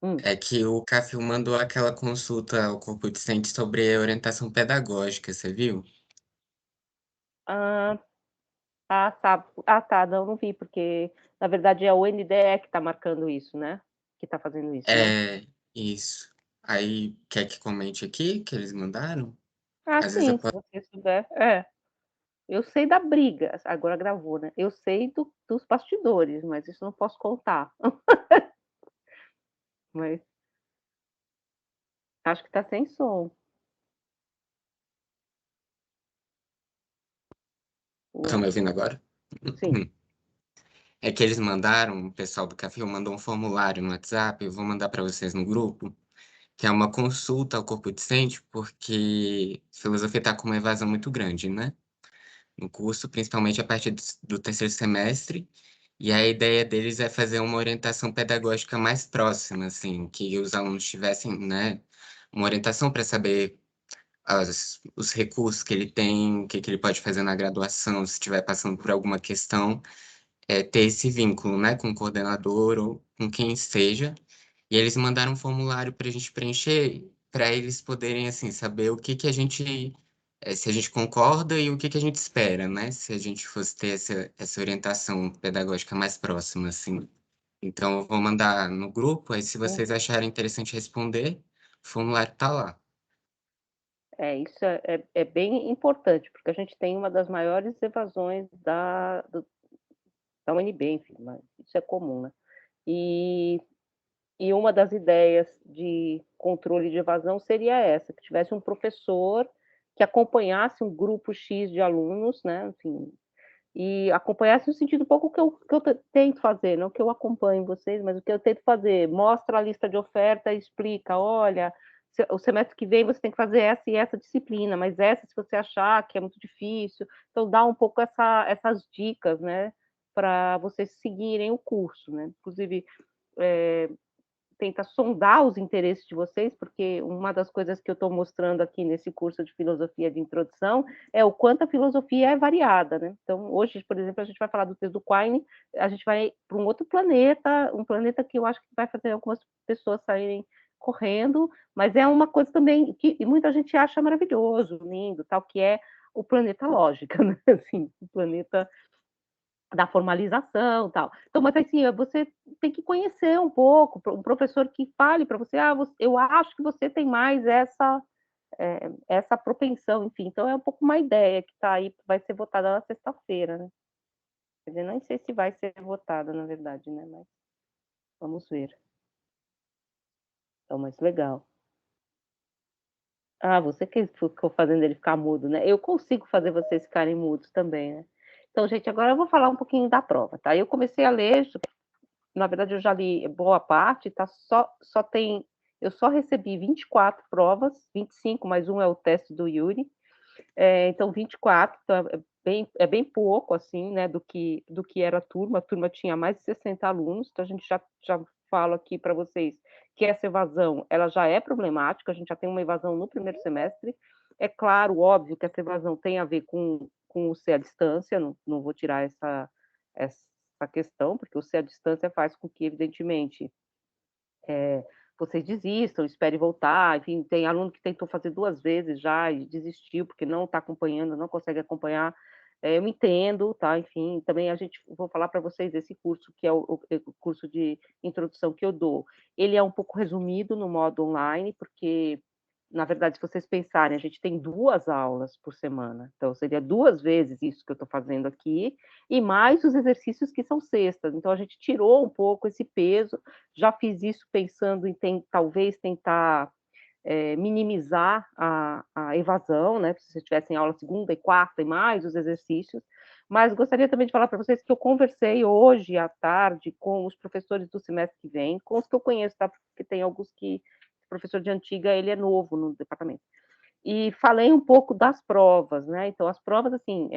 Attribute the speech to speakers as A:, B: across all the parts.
A: Hum.
B: É que o CAFIU mandou aquela consulta ao corpo docente sobre orientação pedagógica, você viu?
A: Ah, tá. Ah, tá, não vi, porque na verdade é a UNDE que está marcando isso, né? Que está fazendo isso, né?
B: É, isso. Aí, quer que comente aqui, que eles mandaram?
A: Ah,
B: Às vezes eu
A: sim, se
B: posso.
A: você souber. É, eu sei da briga, agora gravou, né? Eu sei dos bastidores, mas isso não posso contar. Mas acho que tá sem som.
B: Estão me
A: O,
B: ouvindo agora?
A: sim.
B: É que eles mandaram, o pessoal do CAFIU mandou um formulário no WhatsApp, eu vou mandar para vocês no grupo, que é uma consulta ao corpo docente, porque filosofia está com uma evasão muito grande, né? No curso, principalmente a partir do terceiro semestre, e a ideia deles é fazer uma orientação pedagógica mais próxima, assim, que os alunos tivessem, né, uma orientação para saber os recursos que ele tem, o que que ele pode fazer na graduação, se estiver passando por alguma questão, ter esse vínculo, né, com o coordenador ou com quem seja. E eles mandaram um formulário para a gente preencher, para eles poderem, assim, saber o que que a gente, se a gente concorda e o que que a gente espera, né, se a gente fosse ter essa orientação pedagógica mais próxima, assim. Então, eu vou mandar no grupo, aí se vocês
A: Uhum.
B: acharem interessante responder, o formulário está lá.
A: É, isso é bem importante, porque a gente tem uma das maiores evasões da UNB, enfim, mas isso é comum, né? E, e uma das ideias de controle de evasão seria essa, que tivesse um professor que acompanhasse um grupo X de alunos, né? Enfim, e acompanhasse no sentido um pouco que eu tento fazer, não que eu acompanhe vocês, mas o que eu tento fazer, mostra a lista de oferta e explica, olha, o semestre que vem você tem que fazer essa e essa disciplina, mas essa se você achar que é muito difícil, então dá um pouco essas dicas, né, para vocês seguirem o curso, né, inclusive é, tenta sondar os interesses de vocês, porque uma das coisas que eu estou mostrando aqui nesse curso de filosofia de introdução é o quanto a filosofia é variada, né? Então, hoje, por exemplo, a gente vai falar do texto do Quine, a gente vai para um planeta que eu acho que vai fazer algumas pessoas saírem correndo, mas é uma coisa também que muita gente acha maravilhoso, lindo, tal, que é o planeta lógica, né? Assim, o planeta da formalização, tal. Então, mas assim, você tem que conhecer um pouco, um professor que fale para você, eu acho que você tem mais essa propensão, enfim. Então, é um pouco uma ideia que está aí, vai ser votada na sexta-feira, né? Quer dizer, não sei se vai ser votada, na verdade, né? Mas vamos ver. Então, mas legal. Ah, você que ficou fazendo ele ficar mudo, né? Eu consigo fazer vocês ficarem mudos também, né? Então, gente, agora eu vou falar um pouquinho da prova, tá? Eu comecei a ler, na verdade eu já li boa parte, tá? Só tem, eu só recebi 24 provas, 25, mais um é o teste do Yuri, então 24, então é bem pouco, assim, né, do que era a turma tinha mais de 60 alunos, então a gente já fala aqui para vocês que essa evasão, ela já é problemática, a gente já tem uma evasão no primeiro semestre, é claro, óbvio que essa evasão tem a ver com o ser à distância, não vou tirar essa questão, porque o ser à distância faz com que, evidentemente, vocês desistam, esperem voltar, enfim, tem aluno que tentou fazer 2 vezes já e desistiu, porque não está acompanhando, não consegue acompanhar, eu entendo, tá, enfim, também vou falar para vocês esse curso, que é o curso de introdução que eu dou, ele é um pouco resumido no modo online, porque na verdade, se vocês pensarem, a gente tem 2 aulas por semana, então seria 2 vezes isso que eu estou fazendo aqui, e mais os exercícios que são sextas, então a gente tirou um pouco esse peso, já fiz isso pensando em talvez tentar minimizar a evasão, né, se vocês tivessem aula segunda e quarta e mais os exercícios, mas gostaria também de falar para vocês que eu conversei hoje à tarde com os professores do semestre que vem, com os que eu conheço, tá, porque tem alguns que professor de antiga, ele é novo no departamento. E falei um pouco das provas, né? Então, as provas, assim,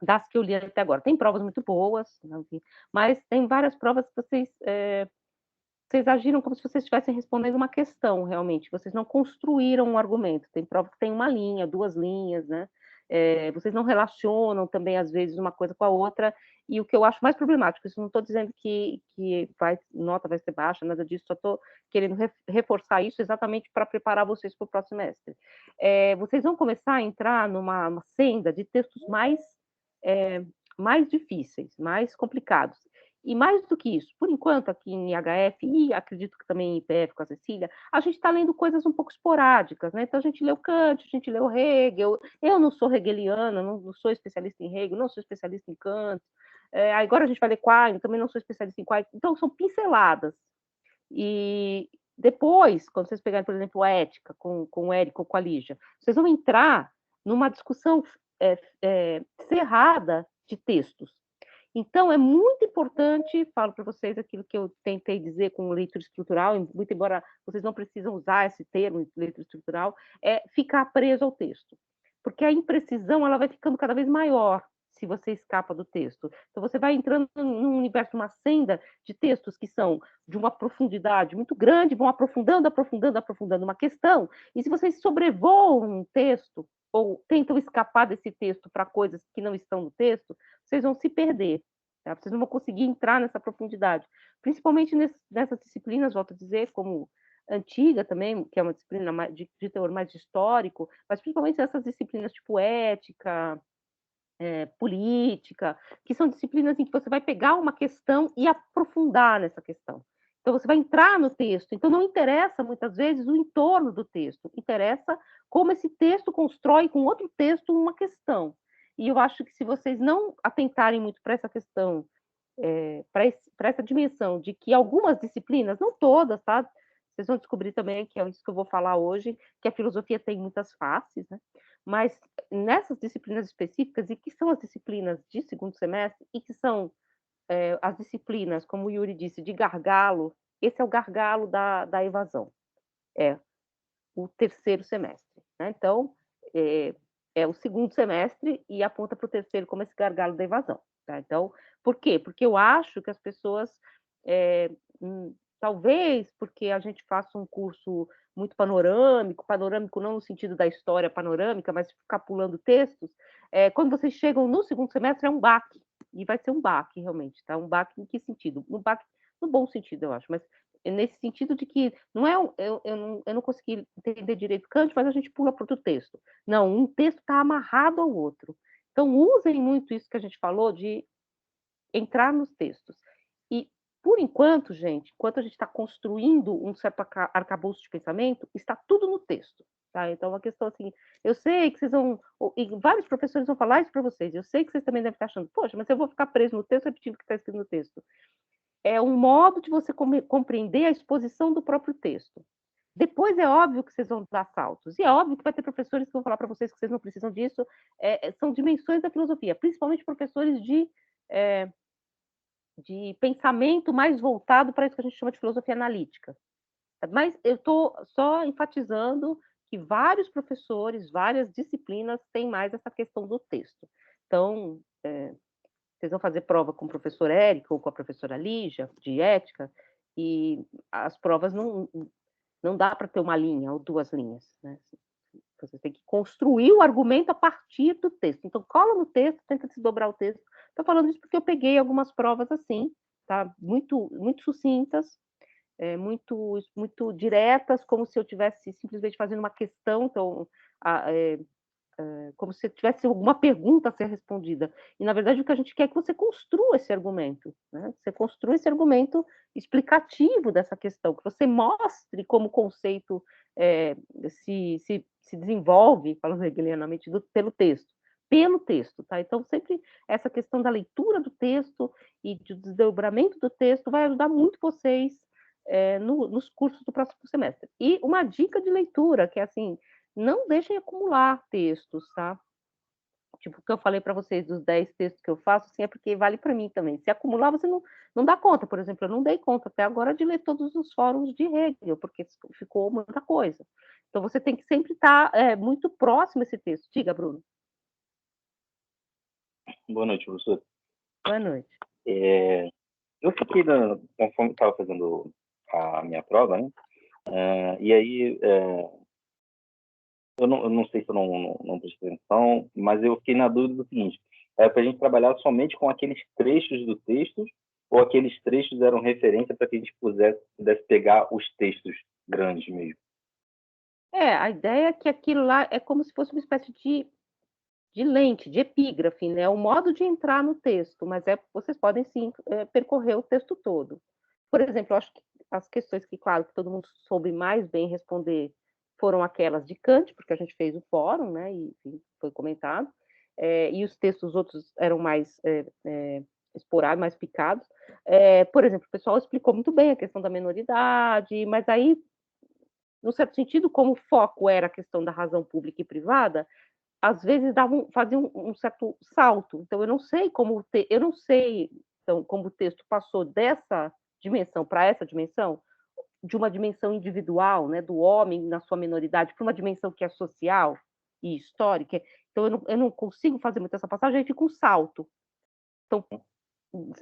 A: das que eu li até agora. Tem provas muito boas, enfim, mas tem várias provas que vocês agiram como se vocês estivessem respondendo uma questão, realmente. Vocês não construíram um argumento. Tem prova que tem uma linha, 2 linhas, né? vocês não relacionam também, às vezes, uma coisa com a outra, e o que eu acho mais problemático, isso não estou dizendo que nota vai ser baixa, nada disso, só estou querendo reforçar isso exatamente para preparar vocês para o próximo semestre. Vocês vão começar a entrar numa senda de textos mais difíceis, mais complicados. E mais do que isso, por enquanto, aqui em IHF, e acredito que também em IPF com a Cecília, a gente está lendo coisas um pouco esporádicas, né? Então a gente leu Kant, a gente leu Hegel. Eu não sou hegeliana, não sou especialista em Hegel, não sou especialista em Kant. Agora a gente vai ler Quine, também não sou especialista em Quine. Então são pinceladas. E depois, quando vocês pegarem, por exemplo, a ética com o Érico ou com a Lígia, vocês vão entrar numa discussão cerrada de textos. Então, é muito importante, falo para vocês aquilo que eu tentei dizer com leitura estrutural, muito embora vocês não precisam usar esse termo, leitura estrutural, é ficar preso ao texto. Porque a imprecisão ela vai ficando cada vez maior se você escapa do texto. Então, você vai entrando num universo, uma senda de textos que são de uma profundidade muito grande, vão aprofundando, aprofundando, aprofundando uma questão, e se vocês sobrevoam um texto, ou tentam escapar desse texto para coisas que não estão no texto, vocês vão se perder. Tá? Vocês não vão conseguir entrar nessa profundidade. Principalmente nessas disciplinas, volto a dizer, como antiga também, que é uma disciplina de teor mais histórico, mas principalmente essas disciplinas tipo ética, política, que são disciplinas em que você vai pegar uma questão e aprofundar nessa questão. Então, você vai entrar no texto. Então, não interessa, muitas vezes, o entorno do texto. Interessa como esse texto constrói com outro texto uma questão. E eu acho que se vocês não atentarem muito para essa questão, para essa dimensão de que algumas disciplinas, não todas, tá? Vocês vão descobrir também, que é isso que eu vou falar hoje, que a filosofia tem muitas faces, né? Mas nessas disciplinas específicas, e que são as disciplinas de segundo semestre, e que são as disciplinas, como o Yuri disse, de gargalo, esse é o gargalo da evasão, é o terceiro semestre. Né? Então, é o segundo semestre e aponta para o terceiro como esse gargalo da evasão. Tá? Então, por quê? Porque eu acho que as pessoas, talvez porque a gente faça um curso muito panorâmico não no sentido da história panorâmica, mas ficar pulando textos, quando vocês chegam no segundo semestre é um baque, e vai ser um baque realmente, tá? Um baque em que sentido? Um baque no bom sentido, eu acho, mas nesse sentido de que não é eu não consegui entender direito Kant, mas a gente pula para outro texto. Não, um texto está amarrado ao outro. Então, usem muito isso que a gente falou de entrar nos textos. E, por enquanto, gente, enquanto a gente está construindo um certo arcabouço de pensamento, está tudo no texto. Tá? Então, uma questão assim, eu sei que vocês vão, e vários professores vão falar isso para vocês, eu sei que vocês também devem estar achando, poxa, mas eu vou ficar preso no texto repetindo o que está escrito no texto. É um modo de você compreender a exposição do próprio texto. Depois é óbvio que vocês vão dar saltos, e é óbvio que vai ter professores que vão falar para vocês que vocês não precisam disso, são dimensões da filosofia, principalmente professores de pensamento mais voltado para isso que a gente chama de filosofia analítica. Mas eu estou só enfatizando que vários professores, várias disciplinas têm mais essa questão do texto. Então, vocês vão fazer prova com o professor Érico ou com a professora Lígia, de ética, e as provas não dá para ter uma linha ou duas linhas. Né? Você tem que construir o argumento a partir do texto. Então, cola no texto, tenta desdobrar o texto. Estou falando isso porque eu peguei algumas provas assim, tá? Muito, muito sucintas, muito diretas, como se eu estivesse simplesmente fazendo uma questão. Então, como se tivesse alguma pergunta a ser respondida. E, na verdade, o que a gente quer é que você construa esse argumento, né? Você construa esse argumento explicativo dessa questão, que você mostre como o conceito se desenvolve, falando hegelianamente, pelo texto, tá? Então, sempre essa questão da leitura do texto e do desdobramento do texto vai ajudar muito vocês nos cursos do próximo semestre. E uma dica de leitura, que é assim, não deixem acumular textos, tá? Tipo, o que eu falei para vocês dos 10 textos que eu faço, assim, é porque vale para mim também. Se acumular, você não dá conta. Por exemplo, eu não dei conta até agora de ler todos os fóruns de Hegel, porque ficou muita coisa. Então, você tem que sempre estar muito próximo a esse texto. Diga, Bruno.
C: Boa noite, professor.
A: Boa noite.
C: Eu fiquei, conforme estava fazendo a minha prova, né? E aí, eu não sei se eu não prestei atenção, mas eu fiquei na dúvida do seguinte: é para a gente trabalhar somente com aqueles trechos do texto, ou aqueles trechos eram referência para que a gente pudesse pegar os textos grandes mesmo?
A: A ideia é que aquilo lá é como se fosse uma espécie de lente, de epígrafe, né? O modo de entrar no texto, mas vocês podem sim percorrer o texto todo. Por exemplo, eu acho que as questões que, claro, que todo mundo soube mais bem responder foram aquelas de Kant, porque a gente fez o fórum, né? E foi comentado. E os textos outros eram mais explorados, mais picados. Por exemplo, o pessoal explicou muito bem a questão da minoridade, mas aí, no certo sentido, como o foco era a questão da razão pública e privada, às vezes faziam um certo salto. Então, eu não sei como como o texto passou dessa dimensão para essa dimensão, de uma dimensão individual, né, do homem na sua minoridade, para uma dimensão que é social e histórica. Então, eu não consigo fazer muito essa passagem, aí fica um salto. Então,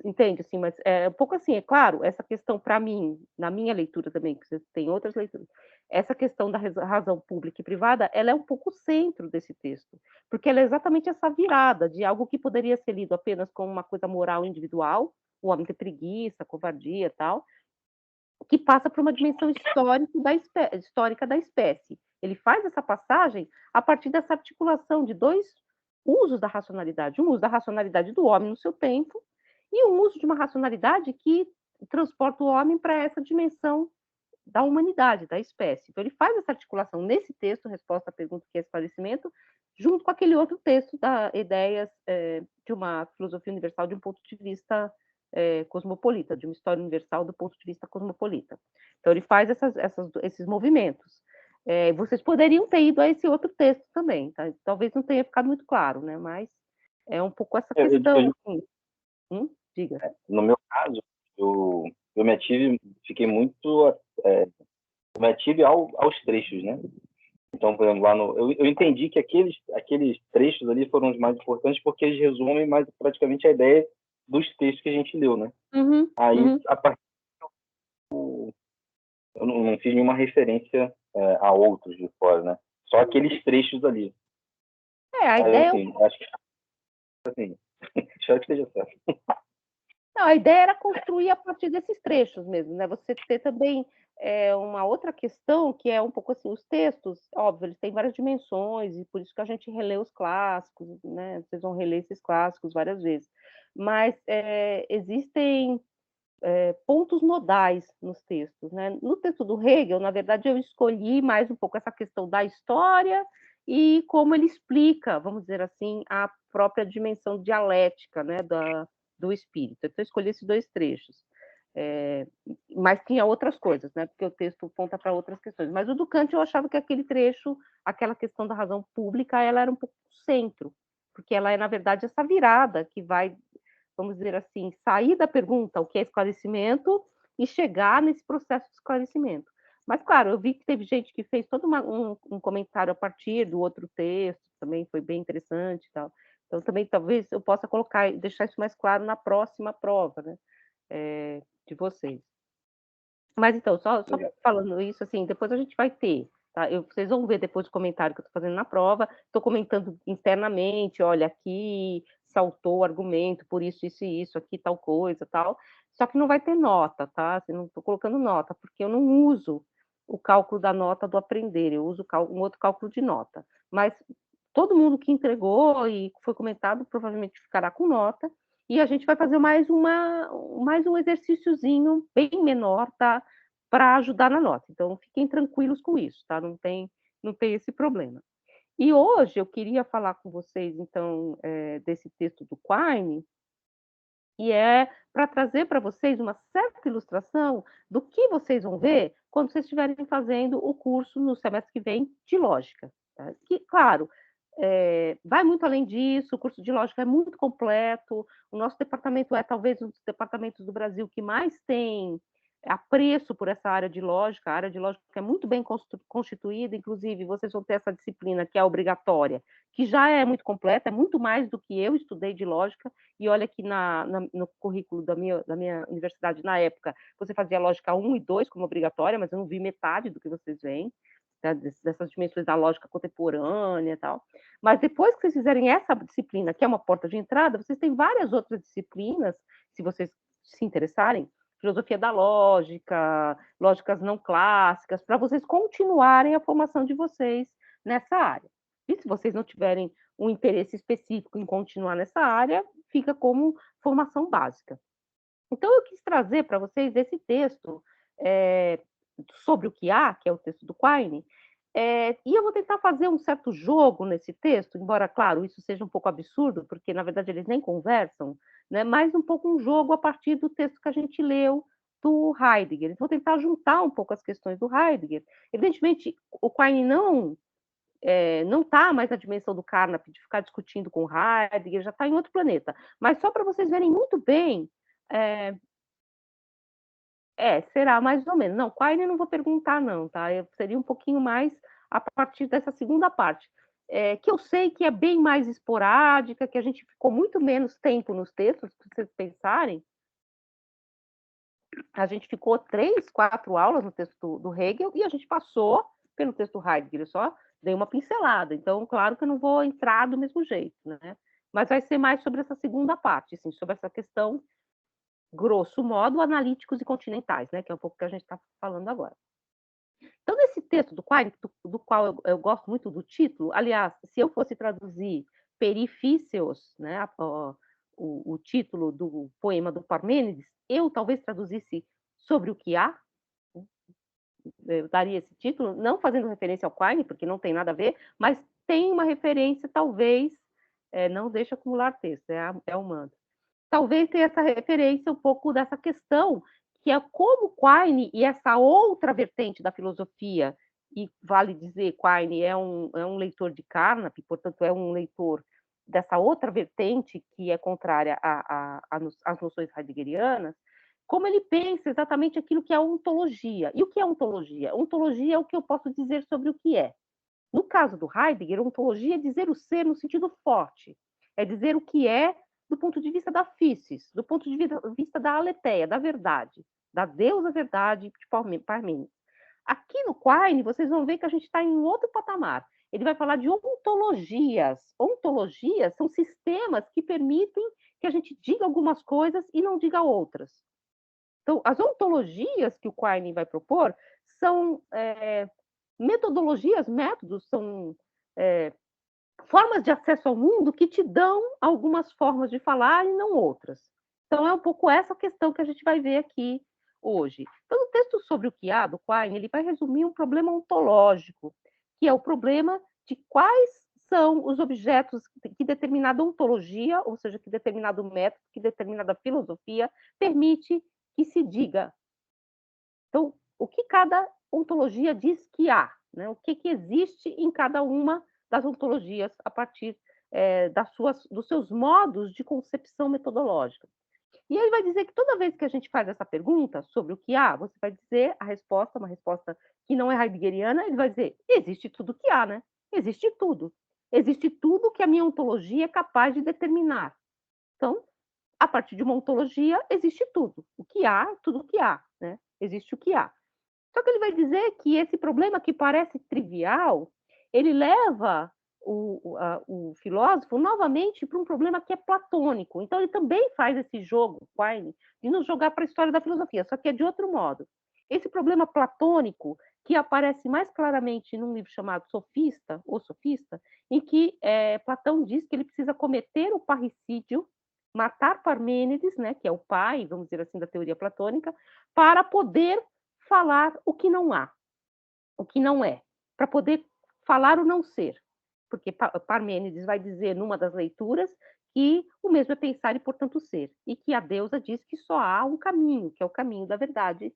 A: entende? Assim, mas é um pouco assim, é claro, essa questão para mim, na minha leitura também, que você tem outras leituras, essa questão da razão pública e privada, ela é um pouco o centro desse texto, porque ela é exatamente essa virada de algo que poderia ser lido apenas como uma coisa moral individual, o homem ter preguiça, covardia e tal, que passa por uma dimensão histórica da espécie. Ele faz essa passagem a partir dessa articulação de dois usos da racionalidade. Um uso da racionalidade do homem no seu tempo e um uso de uma racionalidade que transporta o homem para essa dimensão da humanidade, da espécie. Então, ele faz essa articulação nesse texto, Resposta à Pergunta que é Esclarecimento, junto com aquele outro texto da Ideias de uma Filosofia Universal de um ponto de vista cosmopolita, de uma história universal do ponto de vista cosmopolita. Então, ele faz esses movimentos. Vocês poderiam ter ido a esse outro texto também, tá? Talvez não tenha ficado muito claro, né? Mas é um pouco essa questão. Assim. Diga.
C: No meu caso, eu me ative, fiquei muito. Eu me ative aos trechos, né? Então, por exemplo, eu entendi que aqueles trechos ali foram os mais importantes porque eles resumem mais praticamente a ideia dos textos que a gente leu, né? Aí, a partir eu não fiz nenhuma referência a outros de fora, né? Só aqueles trechos ali.
A: A ideia
C: assim, acho que assim, espero que esteja certo.
A: Não, a ideia era construir a partir desses trechos mesmo, né? Você ter também uma outra questão que é um pouco assim, os textos, óbvio, eles têm várias dimensões e por isso que a gente relê os clássicos, né? Vocês vão reler esses clássicos várias vezes. Mas existem pontos nodais nos textos, né? No texto do Hegel, na verdade, eu escolhi mais um pouco essa questão da história e como ele explica, vamos dizer assim, a própria dimensão dialética, né, do espírito. Então, eu escolhi esses dois trechos. Mas tinha outras coisas, né? Porque o texto aponta para outras questões. Mas o do Kant, eu achava que aquele trecho, aquela questão da razão pública, ela era um pouco centro, porque ela é, na verdade, essa virada que vai, vamos dizer assim, sair da pergunta, o que é esclarecimento, e chegar nesse processo de esclarecimento. Mas, claro, eu vi que teve gente que fez todo um comentário a partir do outro texto, também foi bem interessante e tal. Então, também, talvez, eu possa colocar, deixar isso mais claro na próxima prova, né, de vocês. Mas, então, só falando isso, assim, depois a gente vai ter, tá? Vocês vão ver depois o comentário que eu estou fazendo na prova, estou comentando internamente, olha, aqui saltou o argumento por isso, isso e isso, aqui tal coisa, tal. Só que não vai ter nota, tá? Assim, não estou colocando nota, porque eu não uso o cálculo da nota do aprender, eu uso um outro cálculo de nota. Mas todo mundo que entregou e foi comentado provavelmente ficará com nota, e a gente vai fazer mais um exercíciozinho bem menor, tá? Para ajudar na nota. Então, fiquem tranquilos com isso, tá? Não tem esse problema. E hoje eu queria falar com vocês, então, desse texto do Quine, e para trazer para vocês uma certa ilustração do que vocês vão ver quando vocês estiverem fazendo o curso no semestre que vem de lógica. Tá? Que, claro, vai muito além disso, o curso de lógica é muito completo, o nosso departamento é talvez um dos departamentos do Brasil que mais tem apreço por essa área de lógica, a área de lógica é muito bem constituída, inclusive vocês vão ter essa disciplina que é obrigatória, que já é muito completa, é muito mais do que eu estudei de lógica, e olha que no currículo da minha universidade na época, você fazia lógica 1 e 2 como obrigatória, mas eu não vi metade do que vocês veem. tá? Dessas dimensões da lógica contemporânea e tal. Mas depois que vocês fizerem essa disciplina, que é uma porta de entrada, vocês têm várias outras disciplinas, se vocês se interessarem, filosofia da lógica, lógicas não clássicas, para vocês continuarem a formação de vocês nessa área. E se vocês não tiverem um interesse específico em continuar nessa área, fica como formação básica. Então, eu quis trazer para vocês esse texto sobre o que há, que é o texto do Quine, e eu vou tentar fazer um certo jogo nesse texto, embora, claro, isso seja um pouco absurdo, porque, na verdade, eles nem conversam, né, mas um pouco um jogo a partir do texto que a gente leu do Heidegger. Então, vou tentar juntar um pouco as questões do Heidegger. Evidentemente, o Quine não está mais na dimensão do Carnap de ficar discutindo com Heidegger, já está em outro planeta. Mas só para vocês verem muito bem... será mais ou menos. Não, Quine eu não vou perguntar, não, tá? Seria um pouquinho mais a partir dessa segunda parte, que eu sei que é bem mais esporádica, que a gente ficou muito menos tempo nos textos, se vocês pensarem. A gente ficou 3, 4 aulas no texto do Hegel e a gente passou pelo texto do Heidegger, eu só dei uma pincelada. Então, claro que eu não vou entrar do mesmo jeito, né? Mas vai ser mais sobre essa segunda parte, assim, sobre essa questão, grosso modo, analíticos e continentais, né? Que é um pouco que a gente está falando agora. Então, nesse texto do Quine, do qual eu gosto muito do título, aliás, se eu fosse traduzir Perifícios, né, o título do poema do Parmênides, eu talvez traduzisse Sobre o que há, eu daria esse título, não fazendo referência ao Quine, porque não tem nada a ver, mas tem uma referência, talvez, não deixa acumular texto, é humano. Talvez tenha essa referência um pouco dessa questão, que é como Quine e essa outra vertente da filosofia, e vale dizer, Quine é um leitor de Carnap, portanto, é um leitor dessa outra vertente que é contrária às noções heideggerianas, como ele pensa exatamente aquilo que é ontologia. E o que é ontologia? Ontologia é o que eu posso dizer sobre o que é. No caso do Heidegger, ontologia é dizer o ser no sentido forte, é dizer o que é do ponto de vista da physis, do ponto de vista da aletheia, da verdade, da deusa verdade de Parmênides. Aqui no Quine, vocês vão ver que a gente está em outro patamar. Ele vai falar de ontologias. Ontologias são sistemas que permitem que a gente diga algumas coisas e não diga outras. Então, as ontologias que o Quine vai propor são metodologias, métodos, são formas de acesso ao mundo que te dão algumas formas de falar e não outras. Então, é um pouco essa questão que a gente vai ver aqui hoje. Então, no texto sobre o que há, do Quine, ele vai resumir um problema ontológico, que é o problema de quais são os objetos que determinada ontologia, ou seja, que determinado método, que determinada filosofia permite que se diga. Então, o que cada ontologia diz que há, né? O que existe em cada uma das ontologias a partir dos seus modos de concepção metodológica. E ele vai dizer que toda vez que a gente faz essa pergunta sobre o que há, você vai dizer a resposta, uma resposta que não é heideggeriana, ele vai dizer, existe tudo que há, né? Existe tudo. Existe tudo que a minha ontologia é capaz de determinar. Então, a partir de uma ontologia, existe tudo. O que há, tudo o que há, né? Existe o que há. Só que ele vai dizer que esse problema que parece trivial, ele leva o filósofo novamente para um problema que é platônico. Então, ele também faz esse jogo, Quine, de nos jogar para a história da filosofia, só que é de outro modo. Esse problema platônico, que aparece mais claramente num livro chamado Sofista, ou Sofista, em que Platão diz que ele precisa cometer o parricídio, matar Parmênides, né, que é o pai, vamos dizer assim, da teoria platônica, para poder falar o que não há, o que não é, para poder falar o não ser. Porque Parmênides vai dizer numa das leituras que o mesmo é pensar e, portanto, ser. E que a deusa diz que só há um caminho, que é o caminho da verdade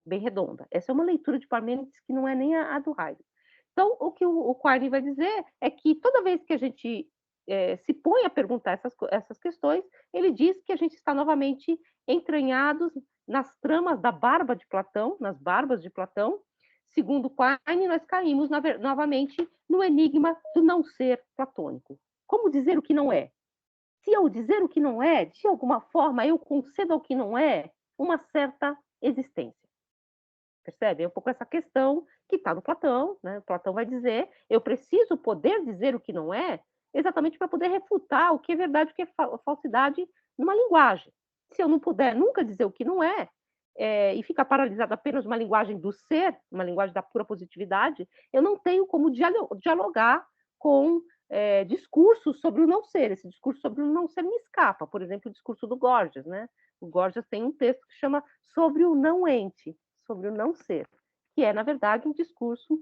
A: bem redonda. Essa é uma leitura de Parmênides que não é nem a do Heidegger. Então, o que o Quine vai dizer é que toda vez que a gente se põe a perguntar essas questões, ele diz que a gente está novamente entranhados nas tramas da barba de Platão, nas barbas de Platão. Segundo Quine, nós caímos novamente no enigma do não ser platônico. Como dizer o que não é? Se eu dizer o que não é, de alguma forma eu concedo ao que não é uma certa existência. percebe? É um pouco essa questão que está no Platão, né? Platão vai dizer, eu preciso poder dizer o que não é, exatamente para poder refutar o que é verdade e o que é falsidade numa linguagem. Se eu não puder nunca dizer o que não é, e ficar paralisado apenas numa linguagem do ser, uma linguagem da pura positividade, eu não tenho como dialogar com discursos sobre o não ser. Esse discurso sobre o não ser me escapa. Por exemplo, o discurso do Gorgias, né? O Gorgias tem um texto que chama Sobre o não ente, sobre o não ser, que é, na verdade, um discurso,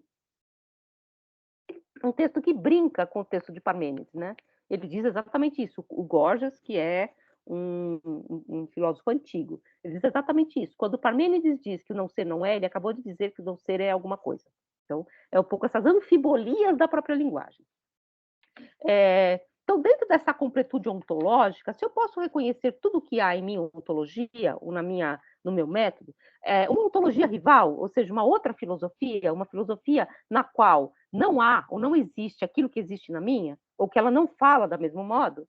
A: um texto que brinca com o texto de Parmênides, né? Ele diz exatamente isso. O Gorgias, que é um filósofo antigo, ele diz exatamente isso. Quando Parmênides diz que o não ser não é, ele acabou de dizer que o não ser é alguma coisa. Então, é um pouco essas anfibolias da própria linguagem. Então, dentro dessa completude ontológica, se eu posso reconhecer tudo que há em minha ontologia, ou no meu método, uma ontologia rival, ou seja, uma outra filosofia, uma filosofia na qual não há ou não existe aquilo que existe na minha, ou que ela não fala da mesmo modo,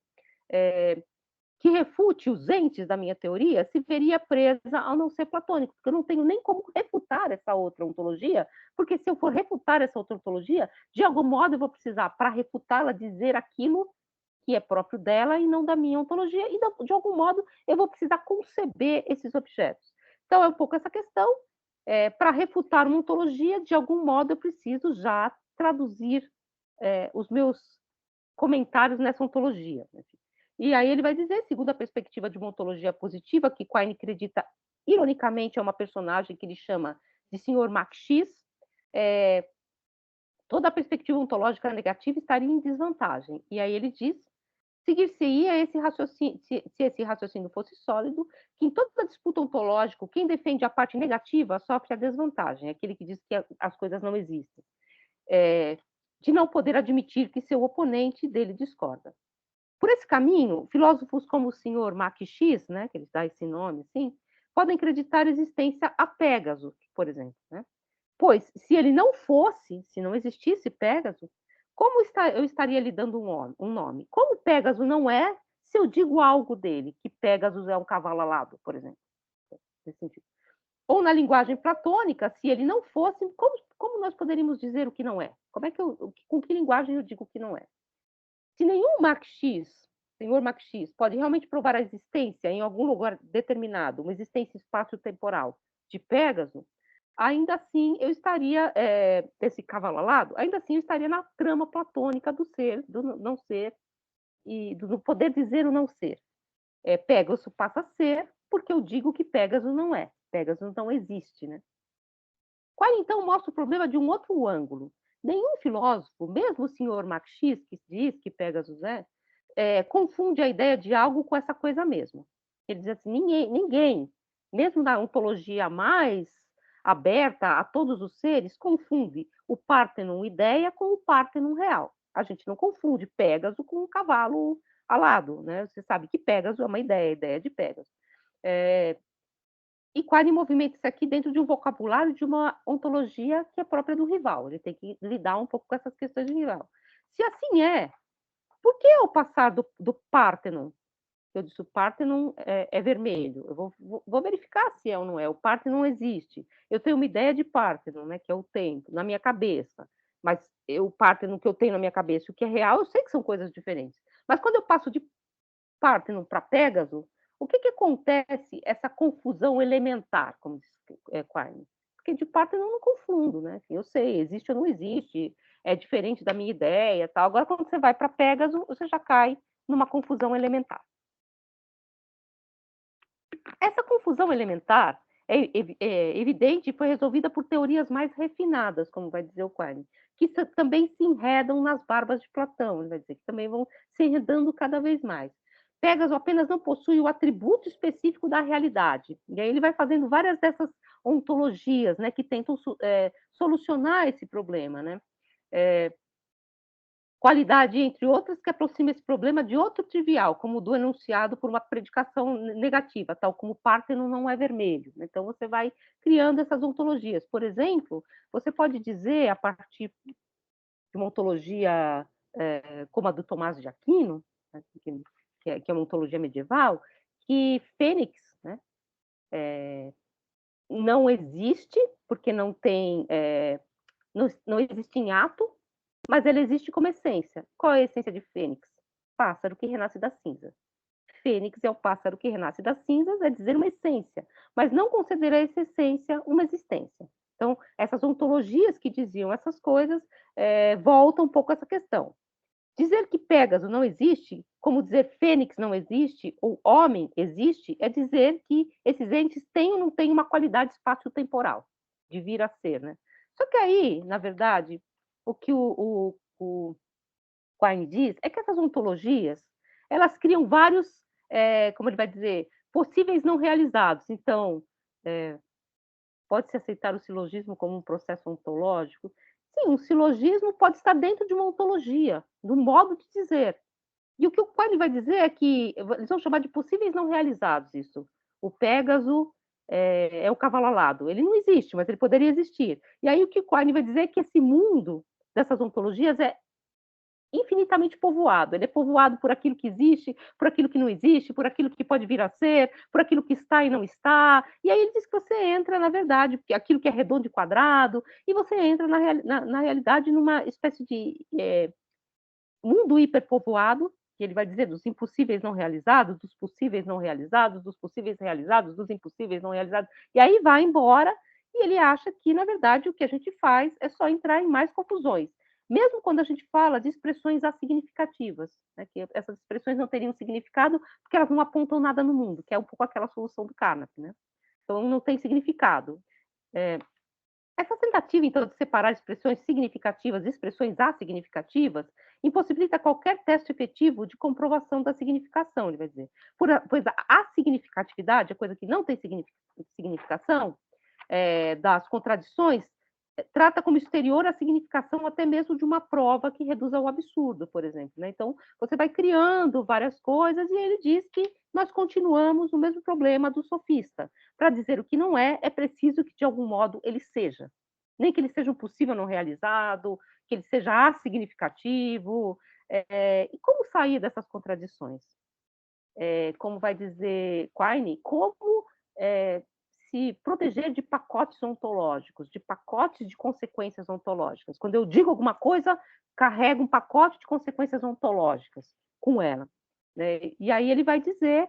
A: que refute os entes da minha teoria, se veria presa ao não ser platônico, porque eu não tenho nem como refutar essa outra ontologia, porque se eu for refutar essa outra ontologia, de algum modo eu vou precisar, para refutá-la, dizer aquilo que é próprio dela e não da minha ontologia, e de algum modo eu vou precisar conceber esses objetos. Então é um pouco essa questão, para refutar uma ontologia, de algum modo eu preciso já traduzir os meus comentários nessa ontologia. E aí ele vai dizer, segundo a perspectiva de uma ontologia positiva, que Quine acredita, ironicamente, é uma personagem que ele chama de Sr. Max X, toda a perspectiva ontológica negativa estaria em desvantagem. E aí ele diz, seguir-se-ia esse raciocínio, se esse raciocínio fosse sólido, que em toda disputa ontológica, quem defende a parte negativa sofre a desvantagem, aquele que diz que as coisas não existem, de não poder admitir que seu oponente dele discorda. Por esse caminho, filósofos como o senhor Max X, né, que ele dá esse nome, assim, podem acreditar a existência a Pégaso, por exemplo, né? Pois, se ele não fosse, se não existisse Pégaso, como eu estaria lhe dando um nome? Como Pégaso não é, se eu digo algo dele, que Pégaso é um cavalo alado, por exemplo? Nesse sentido. Ou na linguagem platônica, se ele não fosse, como nós poderíamos dizer o que não é? Com que linguagem eu digo o que não é? Se nenhum senhor Max X, pode realmente provar a existência em algum lugar determinado, uma existência espaço-temporal de Pégaso, ainda assim eu estaria, esse cavalo alado, ainda assim eu estaria na trama platônica do ser, do não ser, e do poder dizer o não ser. Pégaso passa a ser porque eu digo que Pégaso não é. Pégaso não existe, né? Qual, então, mostra o problema de um outro ângulo. Nenhum filósofo, mesmo o senhor Max X, que diz que Pégaso confunde a ideia de algo com essa coisa mesmo. Ele diz assim, ninguém, mesmo na ontologia mais aberta a todos os seres, confunde o Parthenon ideia com o Parthenon real. A gente não confunde Pégaso com um cavalo alado, né? Você sabe que Pégaso é uma ideia, a ideia de Pégaso. E Quine movimenta isso aqui dentro de um vocabulário de uma ontologia que é própria do rival. Ele tem que lidar um pouco com essas questões de rival. Se assim por que ao passar do Parthenon, eu disse o Parthenon é vermelho, eu vou verificar se é ou não é. O Parthenon não existe. Eu tenho uma ideia de Parthenon, né, que é o tempo, na minha cabeça. Mas o Parthenon que eu tenho na minha cabeça, o que é real, eu sei que são coisas diferentes. Mas quando eu passo de Parthenon para Pégaso, o que acontece essa confusão elementar, como diz Quine? Porque de Parthenon eu não confundo, né? Assim, eu sei, existe ou não existe, é diferente da minha ideia, tal. Agora, quando você vai para Pégaso, você já cai numa confusão elementar. Essa confusão elementar é evidente e foi resolvida por teorias mais refinadas, como vai dizer o Quine, que também se enredam nas barbas de Platão, ele vai dizer que também vão se enredando cada vez mais. Pégaso apenas não possui o atributo específico da realidade. E aí ele vai fazendo várias dessas ontologias, né, que tentam solucionar esse problema, né? Qualidade, entre outras, que aproxima esse problema de outro trivial, como o do enunciado por uma predicação negativa, tal como Parthenon não é vermelho. Então, você vai criando essas ontologias. Por exemplo, você pode dizer, a partir de uma ontologia como a do Tomás de Aquino, né, que é uma ontologia medieval, que Fênix, né, não existe, porque não tem, não existe em ato, mas ela existe como essência. Qual é a essência de Fênix? Pássaro que renasce das cinzas. Fênix é o pássaro que renasce das cinzas, é dizer uma essência, mas não considerar essa essência uma existência. Então, essas ontologias que diziam essas coisas voltam um pouco a essa questão. Dizer que Pégaso não existe, como dizer Fênix não existe, ou homem existe, é dizer que esses entes têm ou não têm uma qualidade espaço-temporal de vir a ser, né? Só que aí, na verdade, o que o Quine diz é que essas ontologias, elas criam vários, como ele vai dizer, possíveis não realizados. Então, pode-se aceitar o silogismo como um processo ontológico? Sim, um silogismo pode estar dentro de uma ontologia, do modo de dizer. E o que o Quine vai dizer é que eles vão chamar de possíveis não realizados isso. O Pégaso é o cavalo alado. Ele não existe, mas ele poderia existir. E aí o que o Quine vai dizer é que esse mundo dessas ontologias é infinitamente povoado. Ele é povoado por aquilo que existe, por aquilo que não existe, por aquilo que pode vir a ser, por aquilo que está e não está. E aí ele diz que você entra, na verdade, porque aquilo que é redondo e quadrado, e você entra na realidade numa espécie de mundo hiperpovoado, que ele vai dizer dos impossíveis não realizados, dos possíveis não realizados, dos possíveis realizados, dos impossíveis não realizados, e aí vai embora, e ele acha que, na verdade, o que a gente faz é só entrar em mais confusões. Mesmo quando a gente fala de expressões assignificativas, né, que essas expressões não teriam significado porque elas não apontam nada no mundo, que é um pouco aquela solução do Carnap, né? Então, não tem significado. Essa tentativa, então, de separar expressões significativas e expressões assignificativas impossibilita qualquer teste efetivo de comprovação da significação, ele vai dizer. Pois a assignificatividade, a coisa que não tem significação, das contradições, trata como exterior a significação até mesmo de uma prova que reduz ao absurdo, por exemplo. Né? Então, você vai criando várias coisas e ele diz que nós continuamos no mesmo problema do sofista. Para dizer o que não é, é preciso que, de algum modo, ele seja. Nem que ele seja um possível não realizado, que ele seja assignificativo. E como sair dessas contradições? Como vai dizer Quine, como se proteger de pacotes ontológicos, de pacotes de consequências ontológicas. Quando eu digo alguma coisa, carrega um pacote de consequências ontológicas com ela. Né? E aí ele vai dizer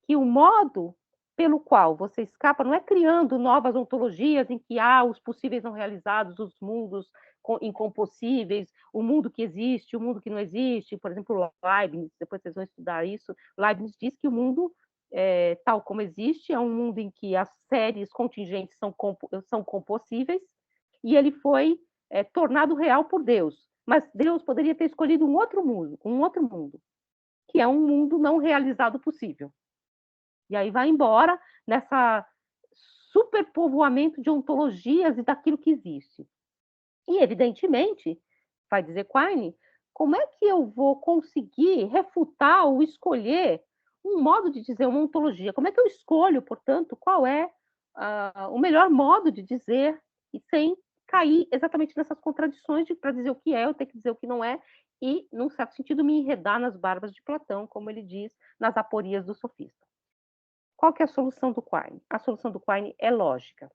A: que o modo pelo qual você escapa não é criando novas ontologias em que há os possíveis não realizados, os mundos incompossíveis, o mundo que existe, o mundo que não existe. Por exemplo, Leibniz, depois vocês vão estudar isso, Leibniz diz que o mundo tal como existe é um mundo em que as séries contingentes são compossíveis e ele foi tornado real por Deus. Mas Deus poderia ter escolhido um outro mundo, que é um mundo não realizado possível. E aí vai embora nessa superpovoamento de ontologias e daquilo que existe. E, evidentemente, vai dizer Quine, como é que eu vou conseguir refutar ou escolher um modo de dizer uma ontologia? Como é que eu escolho, portanto, qual é o melhor modo de dizer e sem cair exatamente nessas contradições de para dizer o que é, eu tenho que dizer o que não é e, num certo sentido, me enredar nas barbas de Platão, como ele diz nas aporias do sofista. Qual que é a solução do Quine? A solução do Quine é lógica.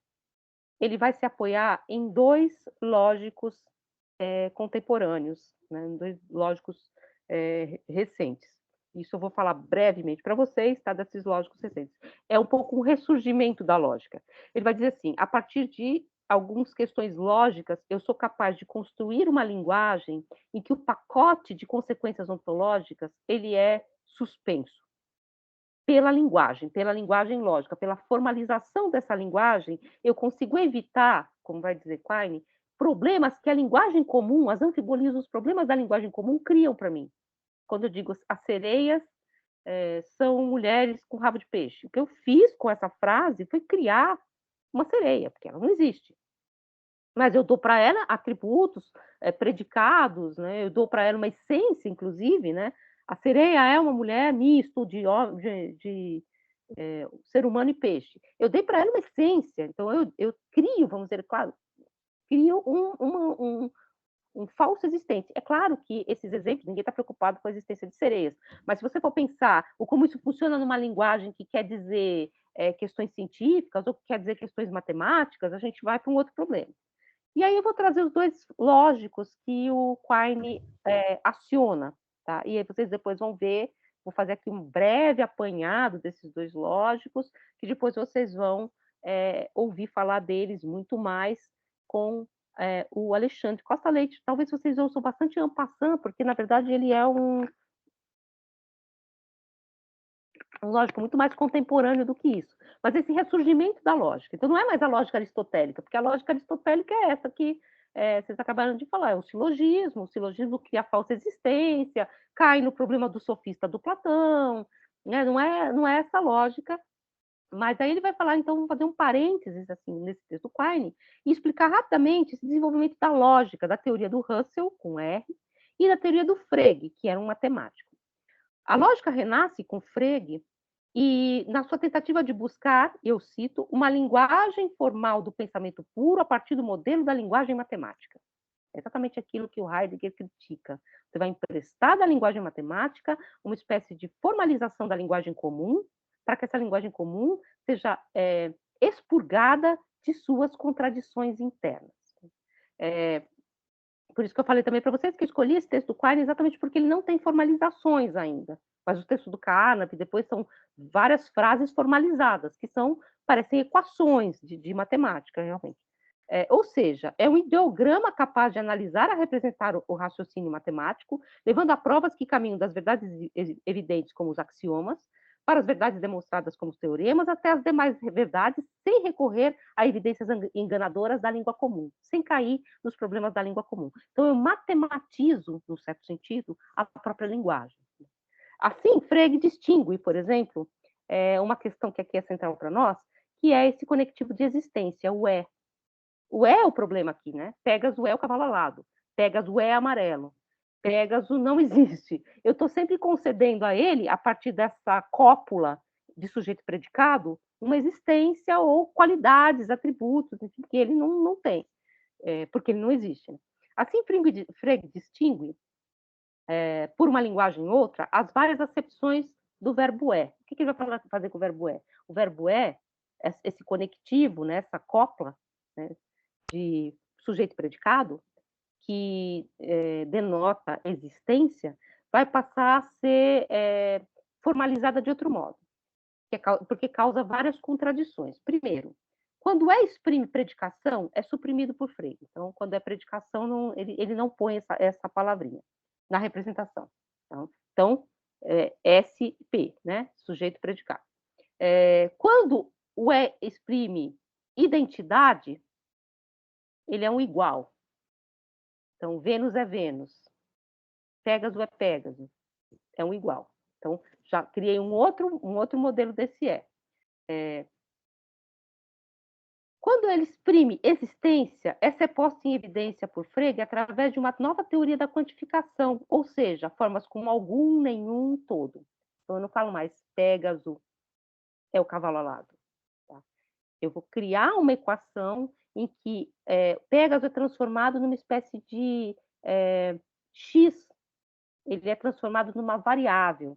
A: Ele vai se apoiar em dois lógicos contemporâneos, né? Dois lógicos recentes. Isso eu vou falar brevemente para vocês, tá? Desses lógicos recentes. É um pouco um ressurgimento da lógica. Ele vai dizer assim, a partir de algumas questões lógicas, eu sou capaz de construir uma linguagem em que o pacote de consequências ontológicas ele é suspenso pela linguagem lógica, pela formalização dessa linguagem, eu consigo evitar, como vai dizer Quine, problemas que a linguagem comum, as anfibolias, os problemas da linguagem comum criam para mim. Quando eu digo as sereias são mulheres com rabo de peixe. O que eu fiz com essa frase foi criar uma sereia, porque ela não existe. Mas eu dou para ela atributos, predicados, né? Eu dou para ela uma essência, inclusive, né? A sereia é uma mulher misto de ser humano e peixe. Eu dei para ela uma essência, então eu crio, vamos dizer, claro, crio um falso existente. É claro que esses exemplos, ninguém está preocupado com a existência de sereias, mas se você for pensar como isso funciona numa linguagem que quer dizer questões científicas, ou que quer dizer questões matemáticas, a gente vai para um outro problema. E aí eu vou trazer os dois lógicos que o Quine aciona, tá? E aí vocês depois vão ver, vou fazer aqui um breve apanhado desses dois lógicos, que depois vocês vão ouvir falar deles muito mais com o Alexandre Costa Leite. Talvez vocês ouçam bastante en passant, porque na verdade ele é um lógico muito mais contemporâneo do que isso. Mas esse ressurgimento da lógica. Então, não é mais a lógica aristotélica, porque a lógica aristotélica é essa que vocês acabaram de falar, é o silogismo que é a falsa existência, cai no problema do sofista do Platão, né? Não é essa lógica. Mas aí ele vai falar, então, vamos fazer um parênteses assim, nesse texto do Quine e explicar rapidamente esse desenvolvimento da lógica, da teoria do Russell, com R, e da teoria do Frege, que era um matemático. A lógica renasce com Frege e na sua tentativa de buscar, eu cito, uma linguagem formal do pensamento puro a partir do modelo da linguagem matemática. É exatamente aquilo que o Heidegger critica. Você vai emprestar da linguagem matemática uma espécie de formalização da linguagem comum, para que essa linguagem comum seja expurgada de suas contradições internas. Por isso que eu falei também para vocês que eu escolhi esse texto do Quine exatamente porque ele não tem formalizações ainda. Mas o texto do Carnap depois são várias frases formalizadas, que parecem equações de matemática, realmente. Ou seja, é um ideograma capaz de analisar e representar o raciocínio matemático, levando a provas que caminham das verdades evidentes como os axiomas, para as verdades demonstradas como os teoremas, até as demais verdades, sem recorrer a evidências enganadoras da língua comum, sem cair nos problemas da língua comum. Então, eu matematizo, no certo sentido, a própria linguagem. Assim, Frege distingue, por exemplo, uma questão que aqui é central para nós, que é esse conectivo de existência, o é. O é o problema aqui, né? Pegasus é o cavalo alado, Pegasus é amarelo, Pégaso não existe. Eu estou sempre concedendo a ele, a partir dessa cópula de sujeito predicado, uma existência ou qualidades, atributos, enfim, que ele não tem, porque ele não existe. Assim, Frege distingue, por uma linguagem ou outra, as várias acepções do verbo é. O que ele vai fazer com o verbo é? O verbo é, esse conectivo, né, essa copla, né, de sujeito predicado, que denota existência, vai passar a ser formalizada de outro modo, porque causa várias contradições. Primeiro, quando exprime predicação, é suprimido por Frege. Então, quando é predicação, ele não põe essa palavrinha na representação. Então SP, né? Sujeito predicado. Quando o exprime identidade, ele é um igual. Então, Vênus é Vênus, Pégaso é Pégaso, é um igual. Então, já criei um outro modelo desse Quando ele exprime existência, essa é posta em evidência por Frege através de uma nova teoria da quantificação, ou seja, formas como algum, nenhum, todo. Então, eu não falo mais Pégaso é o cavalo alado. Tá? Eu vou criar uma equação em que Pégaso é transformado numa espécie de X, ele é transformado numa variável.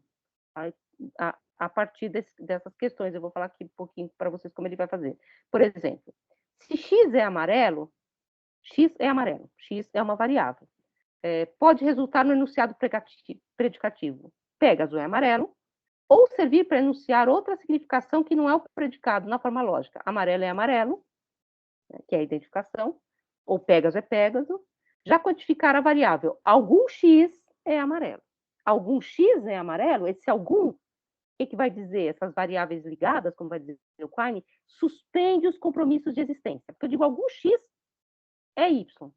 A: A partir dessas questões, eu vou falar aqui um pouquinho para vocês como ele vai fazer. Por exemplo, se X é amarelo, X é uma variável. Pode resultar no enunciado predicativo. Pégaso é amarelo, ou servir para enunciar outra significação que não é o predicado na forma lógica. Amarelo é amarelo, que é a identificação, ou Pégaso é Pégaso. Já quantificar a variável. Algum X é amarelo. Algum X é amarelo, esse algum, o que vai dizer? Essas variáveis ligadas, como vai dizer o Quine, suspende os compromissos de existência. Porque eu digo, algum X é Y.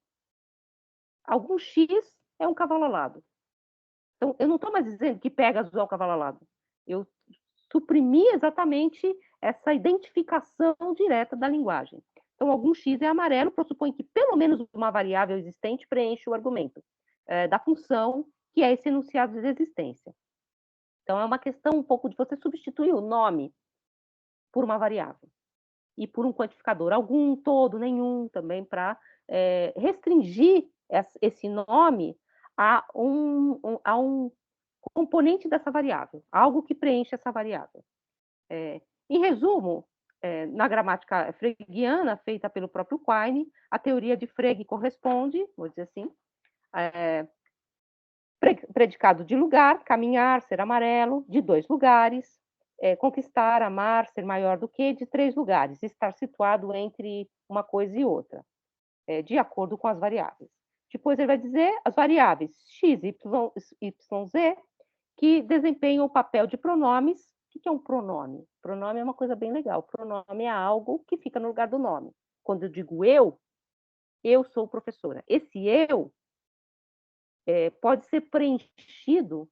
A: Algum X é um cavalo alado. Então, eu não estou mais dizendo que Pégaso é o cavalo alado. Eu suprimi exatamente essa identificação direta da linguagem. Então, algum X é amarelo, pressupõe que pelo menos uma variável existente preenche o argumento da função, que é esse enunciado de existência. Então, é uma questão um pouco de você substituir o nome por uma variável e por um quantificador, algum, todo, nenhum, também, para restringir esse nome a um componente dessa variável, algo que preenche essa variável. Em resumo, na gramática fregiana, feita pelo próprio Quine, a teoria de Frege corresponde, vou dizer assim, predicado de lugar, caminhar, ser amarelo, de 2 lugares, conquistar, amar, ser maior do que, de 3 lugares, estar situado entre uma coisa e outra, de acordo com as variáveis. Depois ele vai dizer as variáveis x, y, z, que desempenham o papel de pronomes. O que é um pronome? Pronome é uma coisa bem legal. Pronome é algo que fica no lugar do nome. Quando eu digo eu sou professora. Esse eu pode ser preenchido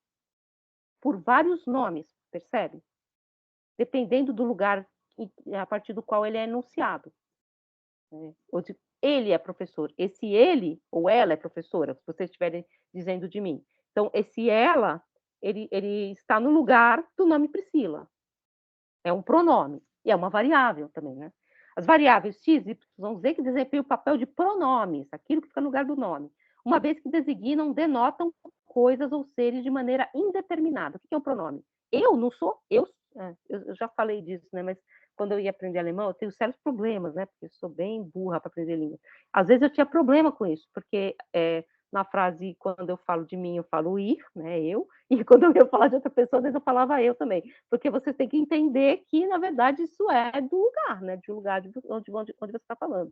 A: por vários nomes, percebe? Dependendo do lugar a partir do qual ele é enunciado. Ele é professor. Esse ele ou ela é professora, se vocês estiverem dizendo de mim. Então, esse ela, ele está no lugar do nome Priscila. É um pronome. E é uma variável também, né? As variáveis x, y, z que desempenham o papel de pronomes, aquilo que fica no lugar do nome, uma vez que designam, denotam coisas ou seres de maneira indeterminada. O que é um pronome? Eu não sou, eu já falei disso, né? Mas quando eu ia aprender alemão, eu tenho sérios problemas, né? Porque eu sou bem burra para aprender língua. Às vezes eu tinha problema com isso, porque na frase, quando eu falo de mim, eu falo ir, né? Eu, e quando eu ia falar de outra pessoa, às vezes eu falava eu também. Porque você tem que entender que, na verdade, isso é do lugar, né? De lugar onde você está falando.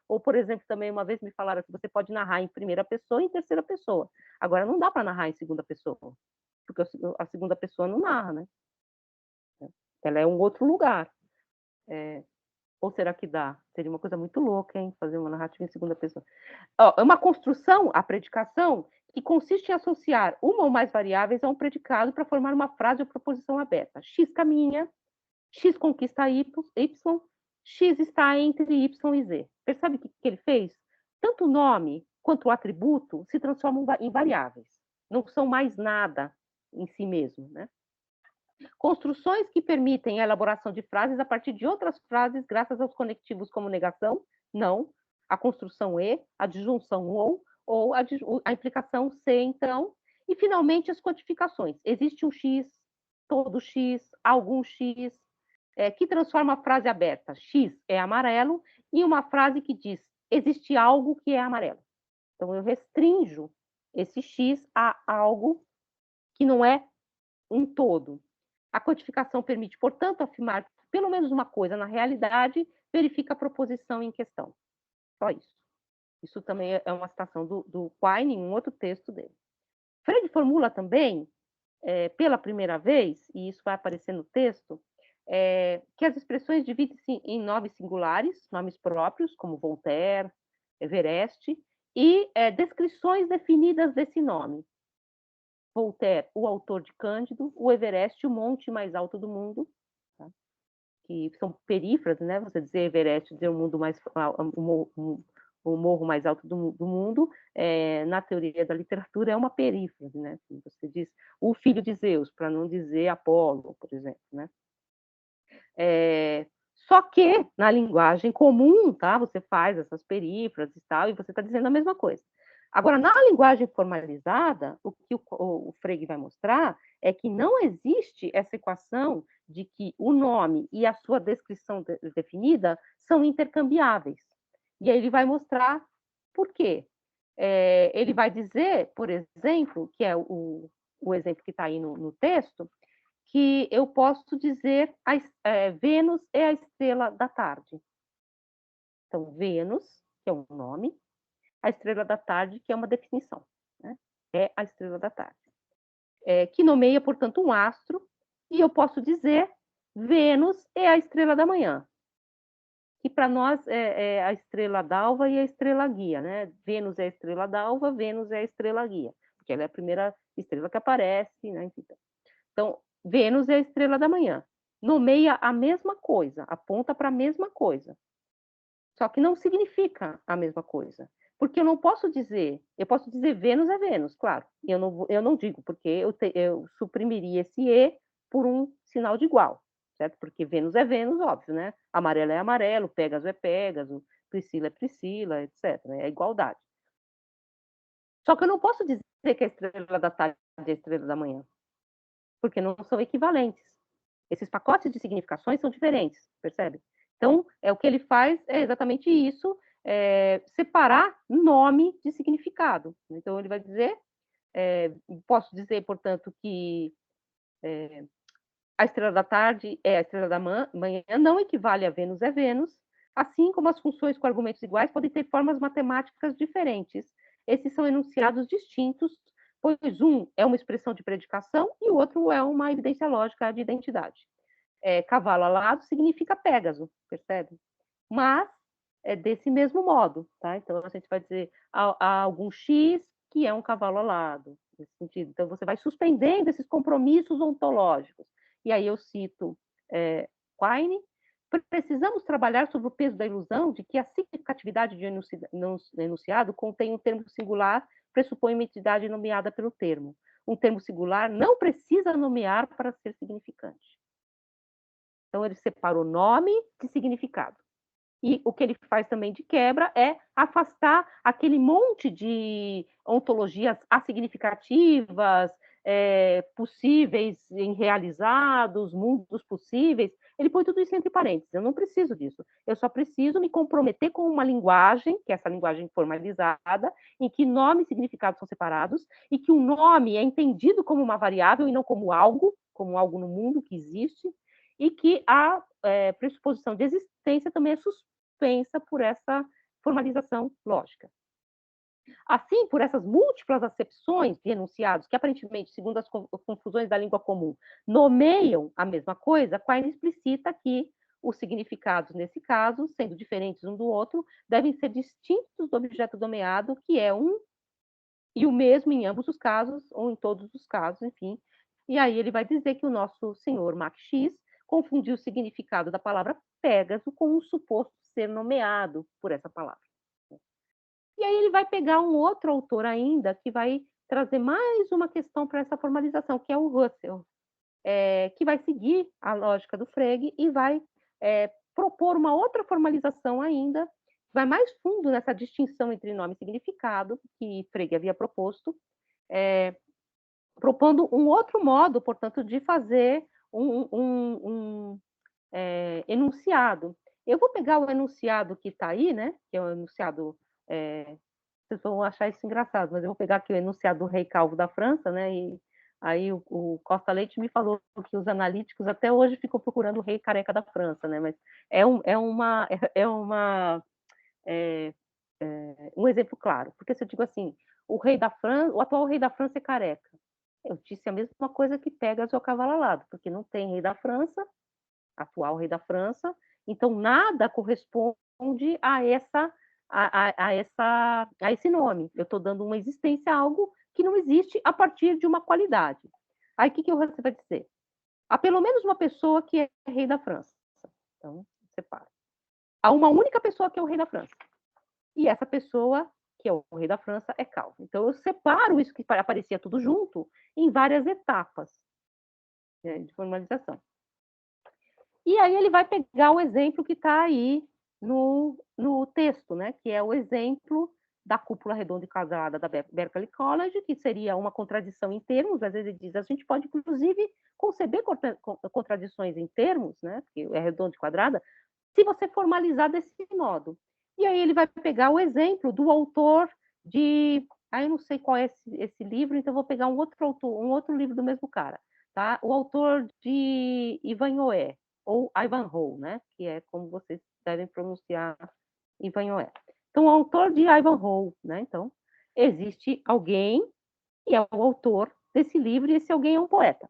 A: Ou, por exemplo, também uma vez me falaram que você pode narrar em primeira pessoa e em terceira pessoa. Agora, não dá para narrar em segunda pessoa, porque a segunda pessoa não narra, né? Ela é um outro lugar. Ou será que dá? Seria uma coisa muito louca, hein? Fazer uma narrativa em segunda pessoa. É uma construção, a predicação, que consiste em associar uma ou mais variáveis a um predicado para formar uma frase ou proposição aberta. X caminha, X conquista Y, X está entre Y e Z. Percebe o que ele fez? Tanto o nome quanto o atributo se transformam em variáveis. Não são mais nada em si mesmo, né? Construções que permitem a elaboração de frases a partir de outras frases, graças aos conectivos como negação, não, a construção e, a disjunção ou a implicação se, então, e, finalmente, as codificações. Existe um X, todo X, algum X, que transforma a frase aberta, X é amarelo, em uma frase que diz, existe algo que é amarelo. Então, eu restringo esse X a algo que não é um todo. A codificação permite, portanto, afirmar pelo menos uma coisa na realidade, verifica a proposição em questão. Só isso. Isso também é uma citação do Quine em um outro texto dele. Frege formula também, pela primeira vez, e isso vai aparecer no texto, que as expressões dividem-se em nomes singulares, nomes próprios, como Voltaire, Everest, e descrições definidas desse nome. Voltaire, o autor de Cândido, o Everest, o monte mais alto do mundo, tá? Que são perífrases, né? Você dizer Everest, dizer o morro mais alto do mundo, na teoria da literatura é uma perífrase, né? Você diz o filho de Zeus, para não dizer Apolo, por exemplo, né? Só que na linguagem comum, tá? Você faz essas perífrases e tal, e você está dizendo a mesma coisa. Agora, na linguagem formalizada, o que o Frege vai mostrar é que não existe essa equação de que o nome e a sua descrição definida são intercambiáveis. E aí ele vai mostrar por quê. Ele vai dizer, por exemplo, que é o exemplo que está aí no texto, que eu posso dizer Vênus é a estrela da tarde. Então, Vênus, que é um nome, a estrela da tarde, que é uma definição, né? É a estrela da tarde. Que nomeia, portanto, um astro, e eu posso dizer Vênus é a estrela da manhã, que para nós é a estrela d'alva e a estrela guia, né? Vênus é a estrela d'alva, Vênus é a estrela guia, porque ela é a primeira estrela que aparece, né? Então, Vênus é a estrela da manhã. Nomeia a mesma coisa, aponta para a mesma coisa. Só que não significa a mesma coisa. Porque eu não posso dizer, eu posso dizer Vênus é Vênus, claro. Eu não digo, porque eu suprimiria esse E por um sinal de igual, certo? Porque Vênus é Vênus, óbvio, né? Amarelo é amarelo, Pégaso é Pégaso, Priscila é Priscila, etc. É igualdade. Só que eu não posso dizer que a estrela da tarde é a estrela da manhã, porque não são equivalentes. Esses pacotes de significações são diferentes, percebe? Então, o que ele faz é exatamente isso, separar nome de significado. Então, ele vai dizer, posso dizer, portanto, que a estrela da tarde é a estrela da manhã, não equivale a Vênus é Vênus, assim como as funções com argumentos iguais podem ter formas matemáticas diferentes. Esses são enunciados distintos, pois um é uma expressão de predicação e o outro é uma evidência lógica de identidade. Cavalo alado significa Pégaso, percebe? Mas é desse mesmo modo, tá? Então a gente vai dizer há algum X que é um cavalo alado, nesse sentido. Então você vai suspendendo esses compromissos ontológicos. E aí eu cito Quine: precisamos trabalhar sobre o peso da ilusão de que a significatividade de enunciado contém um termo singular, pressupõe uma entidade nomeada pelo termo. Um termo singular não precisa nomear para ser significante. Então, ele separou nome de significado. E o que ele faz também de quebra é afastar aquele monte de ontologias assignificativas, possíveis, irrealizados, mundos possíveis. Ele põe tudo isso entre parênteses. Eu não preciso disso. Eu só preciso me comprometer com uma linguagem, que é essa linguagem formalizada, em que nome e significado são separados, e que o nome é entendido como uma variável e não como algo no mundo que existe, e que a pressuposição de existência também é suspensa por essa formalização lógica. Assim, por essas múltiplas acepções de enunciados, que aparentemente, segundo as confusões da língua comum, nomeiam a mesma coisa, Quine explicita que os significados, nesse caso, sendo diferentes um do outro, devem ser distintos do objeto nomeado, que é um e o mesmo em ambos os casos, ou em todos os casos, enfim. E aí ele vai dizer que o nosso senhor Max X confundiu o significado da palavra Pégaso com o suposto ser nomeado por essa palavra. E aí ele vai pegar um outro autor ainda, que vai trazer mais uma questão para essa formalização, que é o Russell, que vai seguir a lógica do Frege e vai propor uma outra formalização ainda, vai mais fundo nessa distinção entre nome e significado, que Frege havia proposto, propondo um outro modo, portanto, de fazer um enunciado. Eu vou pegar o enunciado que está aí, né? Que é o enunciado. Vocês vão achar isso engraçado, mas eu vou pegar aqui o enunciado do rei calvo da França, né? E aí o Costa Leite me falou que os analíticos até hoje ficam procurando o rei careca da França, né? Mas um exemplo claro, porque se eu digo assim, o atual rei da França é careca, eu disse a mesma coisa que Pégaso ao cavalo alado, porque não tem rei da França, atual rei da França, então nada corresponde a esse nome. Eu estou dando uma existência a algo que não existe a partir de uma qualidade. Aí o que você vai dizer? Há pelo menos uma pessoa que é rei da França. Então, separa. Há uma única pessoa que é o rei da França. E essa pessoa, que é o rei da França, é calvo. Então, eu separo isso que aparecia tudo junto em várias etapas de formalização. E aí ele vai pegar o exemplo que está aí no texto, né? Que é o exemplo da cúpula redonda e quadrada da Berkeley College, que seria uma contradição em termos. Às vezes ele diz, a gente pode, inclusive, conceber contradições em termos, né? Porque é redonda e quadrada, se você formalizar desse modo. E aí ele vai pegar o exemplo do autor de... eu não sei qual é esse livro, então vou pegar um outro livro do mesmo cara. Tá? O autor de Ivanhoe, ou Ivanhoe, né? Que é como vocês devem pronunciar Ivanhoe. Então, o autor de Ivanhoe, né? Então, existe alguém que é o autor desse livro e esse alguém é um poeta.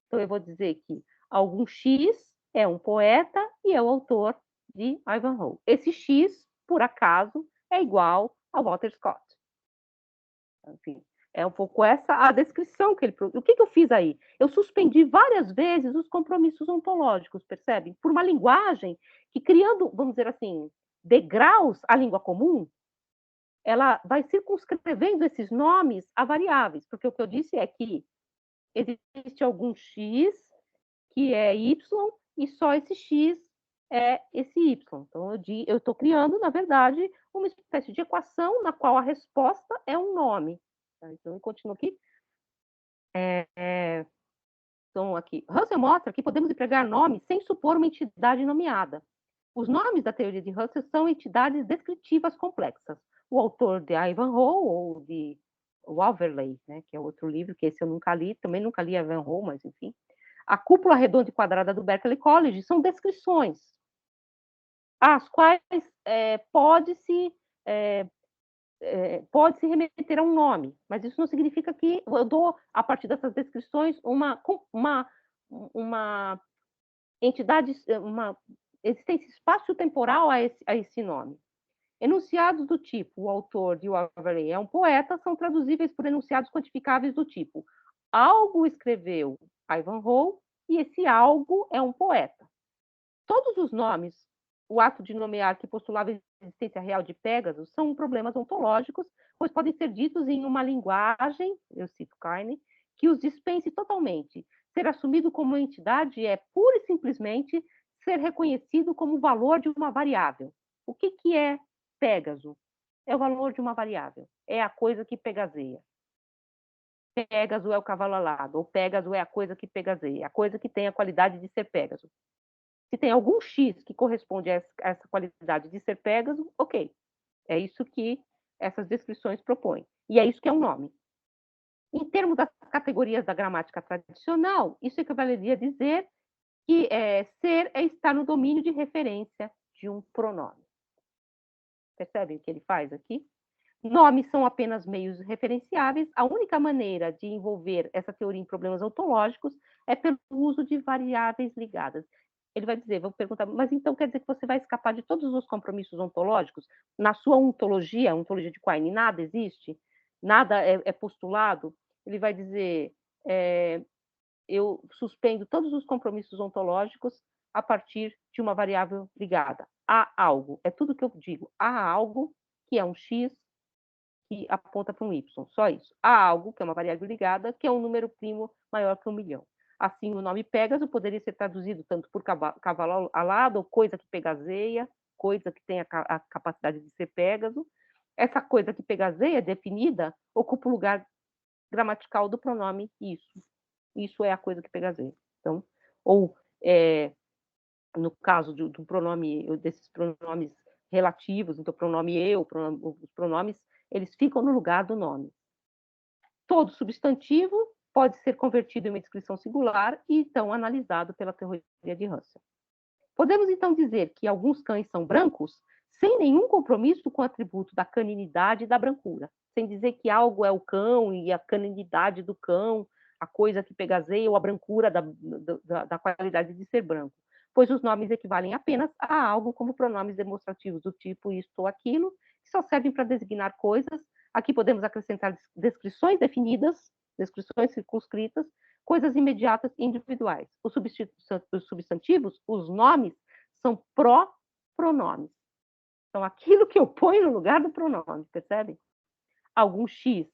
A: Então, eu vou dizer que algum X é um poeta e é o autor de Ivanhoe. Esse X, por acaso, é igual a Walter Scott. Enfim, é um pouco essa a descrição que ele... O que eu fiz aí? Eu suspendi várias vezes os compromissos ontológicos, percebe? Por uma linguagem que, criando, vamos dizer assim, degraus à língua comum, ela vai circunscrevendo esses nomes a variáveis, porque o que eu disse é que existe algum X que é Y e só esse X é esse Y. Então, eu estou criando, na verdade, uma espécie de equação na qual a resposta é um nome. Então, eu continuo aqui. Então, aqui, Russell mostra que podemos empregar nomes sem supor uma entidade nomeada. Os nomes da teoria de Russell são entidades descritivas complexas. O autor de Ivanhoe, ou de Waverley, né, que é outro livro, que esse eu nunca li, também nunca li Ivanhoe, mas enfim. A cúpula redonda e quadrada do Berkeley College são descrições, às quais pode-se remeter a um nome, mas isso não significa que eu dou, a partir dessas descrições, uma entidade, uma existência espaço-temporal a esse nome. Enunciados do tipo, o autor de Waverley é um poeta, são traduzíveis por enunciados quantificáveis do tipo, algo escreveu Ivanhoe e esse algo é um poeta. Todos os nomes, o ato de nomear que postulava a existência real de Pégaso, são problemas ontológicos, pois podem ser ditos em uma linguagem, eu cito Carney, que os dispense totalmente. Ser assumido como entidade é pura e simplesmente ser reconhecido como valor de uma variável. O que é Pégaso? É o valor de uma variável. É a coisa que pegaseia. Pégaso é o cavalo alado, ou Pégaso é a coisa que pegaseia, a coisa que tem a qualidade de ser Pégaso. Se tem algum X que corresponde a essa qualidade de ser Pégaso, ok. É isso que essas descrições propõem. E é isso que é um nome. Em termos das categorias da gramática tradicional, isso equivaleria a dizer que ser é estar no domínio de referência de um pronome. Percebem o que ele faz aqui? Nomes são apenas meios referenciáveis. A única maneira de envolver essa teoria em problemas ontológicos é pelo uso de variáveis ligadas. Ele vai dizer, vou perguntar, mas então quer dizer que você vai escapar de todos os compromissos ontológicos? Na sua ontologia, a ontologia de Quine, nada existe? Nada é postulado? Ele vai dizer, eu suspendo todos os compromissos ontológicos a partir de uma variável ligada. Há algo, é tudo que eu digo. Há algo que é um X que aponta para um Y, só isso. Há algo, que é uma variável ligada, que é um número primo maior que 1 milhão. Assim, o nome Pégaso poderia ser traduzido tanto por cavalo alado, ou coisa que pegaseia, coisa que tem a capacidade de ser Pégaso. Essa coisa que pegaseia, definida, ocupa o lugar gramatical do pronome isso. Isso é a coisa que pegaseia. Então, ou, no caso do pronome, desses pronomes relativos, então, pronome eu, os pronomes, eles ficam no lugar do nome. Todo substantivo pode ser convertido em uma descrição singular e, então, analisado pela teoria de Russell. Podemos, então, dizer que alguns cães são brancos sem nenhum compromisso com o atributo da caninidade e da brancura, sem dizer que algo é o cão e a caninidade do cão, a coisa que pegaseia ou a brancura da qualidade de ser branco, pois os nomes equivalem apenas a algo como pronomes demonstrativos do tipo isto ou aquilo, que só servem para designar coisas. Aqui podemos acrescentar descrições definidas, descrições circunscritas, coisas imediatas e individuais. Os substantivos, os nomes, são pronomes. Então, aquilo que eu ponho no lugar do pronome, percebe? Algum X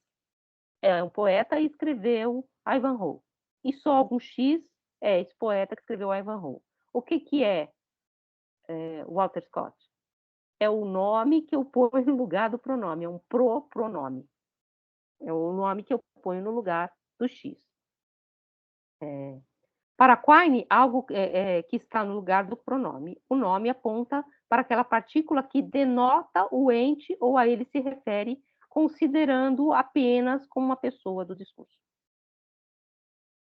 A: é um poeta e escreveu Ivanhoe. E só algum X é esse poeta que escreveu Ivanhoe. O que é Walter Scott? É o nome que eu ponho no lugar do pronome, é um pronome. É o nome que eu ponho no lugar do X. Para Quine, algo que está no lugar do pronome. O nome aponta para aquela partícula que denota o ente ou a ele se refere, considerando apenas como uma pessoa do discurso.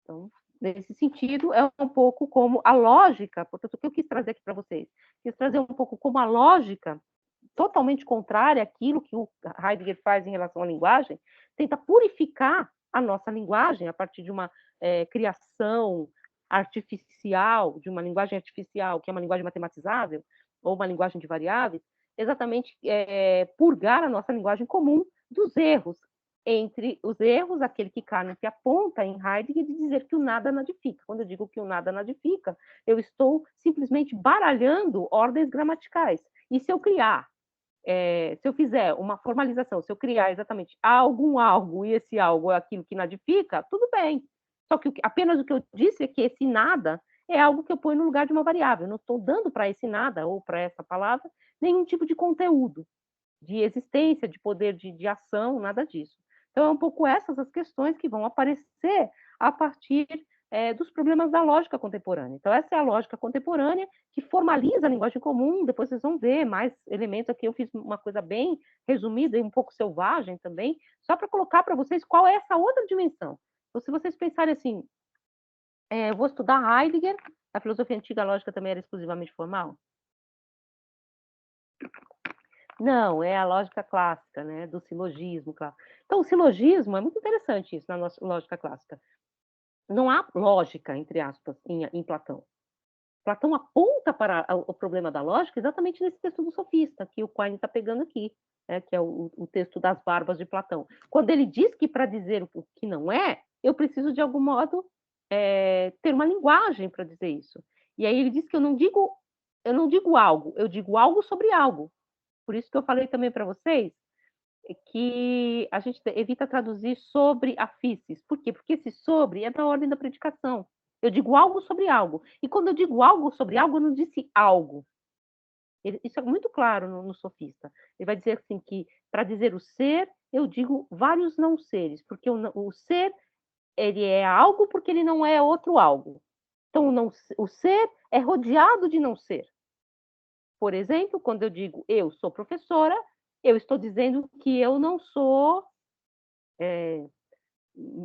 A: Então, nesse sentido, é um pouco como a lógica, portanto, o que eu quis trazer aqui para vocês? Quis trazer um pouco como a lógica, totalmente contrária àquilo que o Heidegger faz em relação à linguagem, tenta purificar a nossa linguagem a partir de uma criação artificial, de uma linguagem artificial, que é uma linguagem matematizável, ou uma linguagem de variáveis, exatamente purgar a nossa linguagem comum dos erros. Entre os erros, aquele que Kant aponta em Heidegger de dizer que o nada nadifica. Quando eu digo que o nada nadifica, eu estou simplesmente baralhando ordens gramaticais. E se eu criar, se eu fizer uma formalização, se eu criar exatamente algo, e esse algo é aquilo que nadifica, tudo bem. Só que apenas o que eu disse é que esse nada é algo que eu ponho no lugar de uma variável. Eu não estou dando para esse nada, ou para essa palavra, nenhum tipo de conteúdo, de existência, de poder de ação, nada disso. Então, é um pouco essas as questões que vão aparecer a partir dos problemas da lógica contemporânea. Então, essa é a lógica contemporânea que formaliza a linguagem comum. Depois vocês vão ver mais elementos aqui. Eu fiz uma coisa bem resumida e um pouco selvagem também, só para colocar para vocês qual é essa outra dimensão. Então, se vocês pensarem assim, eu vou estudar Heidegger, a filosofia antiga, a lógica também era exclusivamente formal? Não, é a lógica clássica, né, do silogismo. Então, o silogismo é muito interessante isso na nossa lógica clássica. Não há lógica, entre aspas, em Platão. Platão aponta para o problema da lógica exatamente nesse texto do Sofista, que o Quine está pegando aqui, né, que é o texto das Barbas de Platão. Quando ele diz que para dizer o que não é, eu preciso, de algum modo, ter uma linguagem para dizer isso. E aí ele diz que eu não digo algo, eu digo algo sobre algo. Por isso que eu falei também para vocês que a gente evita traduzir sobre afícis. Por quê? Porque esse sobre é na ordem da predicação. Eu digo algo sobre algo. E quando eu digo algo sobre algo, eu não disse algo. Isso é muito claro no Sofista. Ele vai dizer assim que, para dizer o ser, eu digo vários não seres, porque o ser, ele é algo porque ele não é outro algo. Então, o ser é rodeado de não ser. Por exemplo, quando eu digo eu sou professora, eu estou dizendo que eu não sou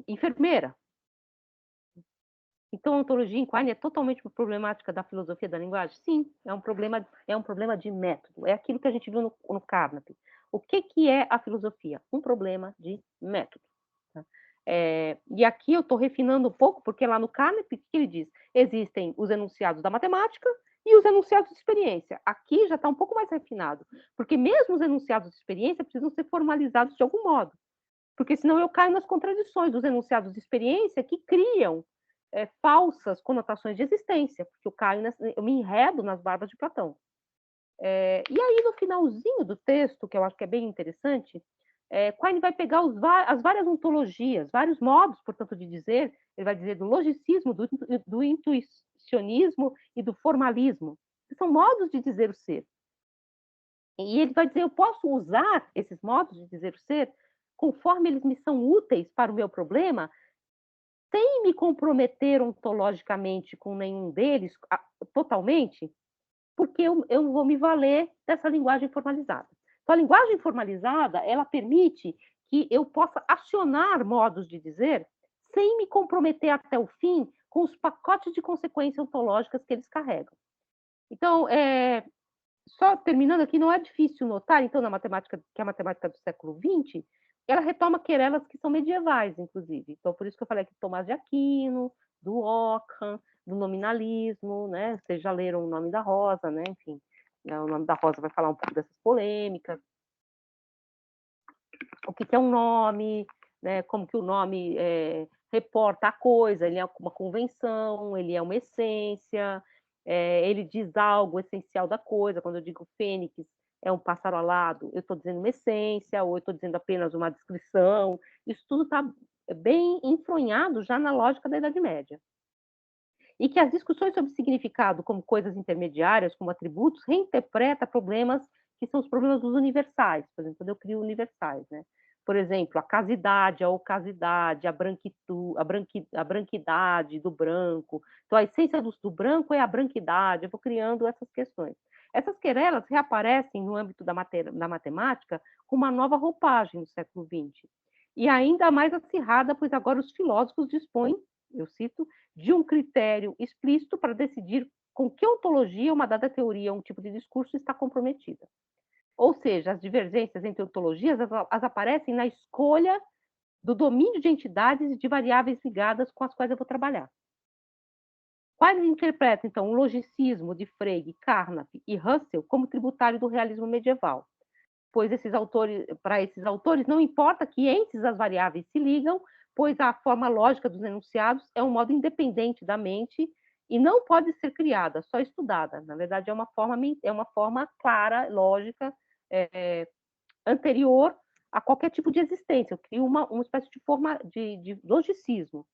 A: enfermeira. Então, a ontologia em Quine é totalmente problemática da filosofia da linguagem? Sim, é um problema de método. É aquilo que a gente viu no Carnap. O que é a filosofia? Um problema de método. Tá? E aqui eu estou refinando um pouco, porque lá no Carnap, o que ele diz? Existem os enunciados da matemática e os enunciados de experiência. Aqui já está um pouco mais refinado, porque mesmo os enunciados de experiência precisam ser formalizados de algum modo, porque senão eu caio nas contradições dos enunciados de experiência que criam falsas conotações de existência, porque eu me enredo nas barbas de Platão. E aí, no finalzinho do texto, que eu acho que é bem interessante, Quine vai pegar as várias ontologias, vários modos, portanto, de dizer, ele vai dizer do logicismo, do intuicionismo e do formalismo, que são modos de dizer o ser. E ele vai dizer, eu posso usar esses modos de dizer o ser conforme eles me são úteis para o meu problema, sem me comprometer ontologicamente com nenhum deles totalmente, porque eu vou me valer dessa linguagem formalizada. Então, a linguagem formalizada, ela permite que eu possa acionar modos de dizer sem me comprometer até o fim com os pacotes de consequências ontológicas que eles carregam. Então, só terminando aqui, não é difícil notar, então, na matemática, que a matemática do século XX, ela retoma querelas que são medievais, inclusive. Então, por isso que eu falei aqui do Tomás de Aquino, do Ockham, do nominalismo, né? Vocês já leram O Nome da Rosa, né? Enfim, o Nome da Rosa vai falar um pouco dessas polêmicas. O que é um nome, né? Como que o nome reporta a coisa, ele é uma convenção, ele é uma essência, ele diz algo essencial da coisa. Quando eu digo fênix é um pássaro alado, eu estou dizendo uma essência, ou eu estou dizendo apenas uma descrição. Isso tudo está bem enfronhado já na lógica da Idade Média. E que as discussões sobre significado como coisas intermediárias, como atributos, reinterpreta problemas que são os problemas dos universais. Por exemplo, quando eu crio universais, né? Por exemplo, a casidade, a ocasidade, a branquidade do branco. Então, a essência do branco é a branquidade. Eu vou criando essas questões. Essas querelas reaparecem no âmbito da matemática com uma nova roupagem no século XX. E ainda mais acirrada, pois agora os filósofos dispõem, eu cito, de um critério explícito para decidir com que ontologia uma dada teoria ou um tipo de discurso está comprometida. Ou seja, as divergências entre ontologias as aparecem na escolha do domínio de entidades e de variáveis ligadas com as quais eu vou trabalhar. Quais interpretam, então, o logicismo de Frege, Carnap e Russell como tributário do realismo medieval? Pois para esses autores, não importa que entes as variáveis se ligam, pois a forma lógica dos enunciados é um modo independente da mente e não pode ser criada, só estudada. Na verdade, é uma forma clara, lógica, anterior a qualquer tipo de existência. Eu crio uma espécie de forma de logicismo.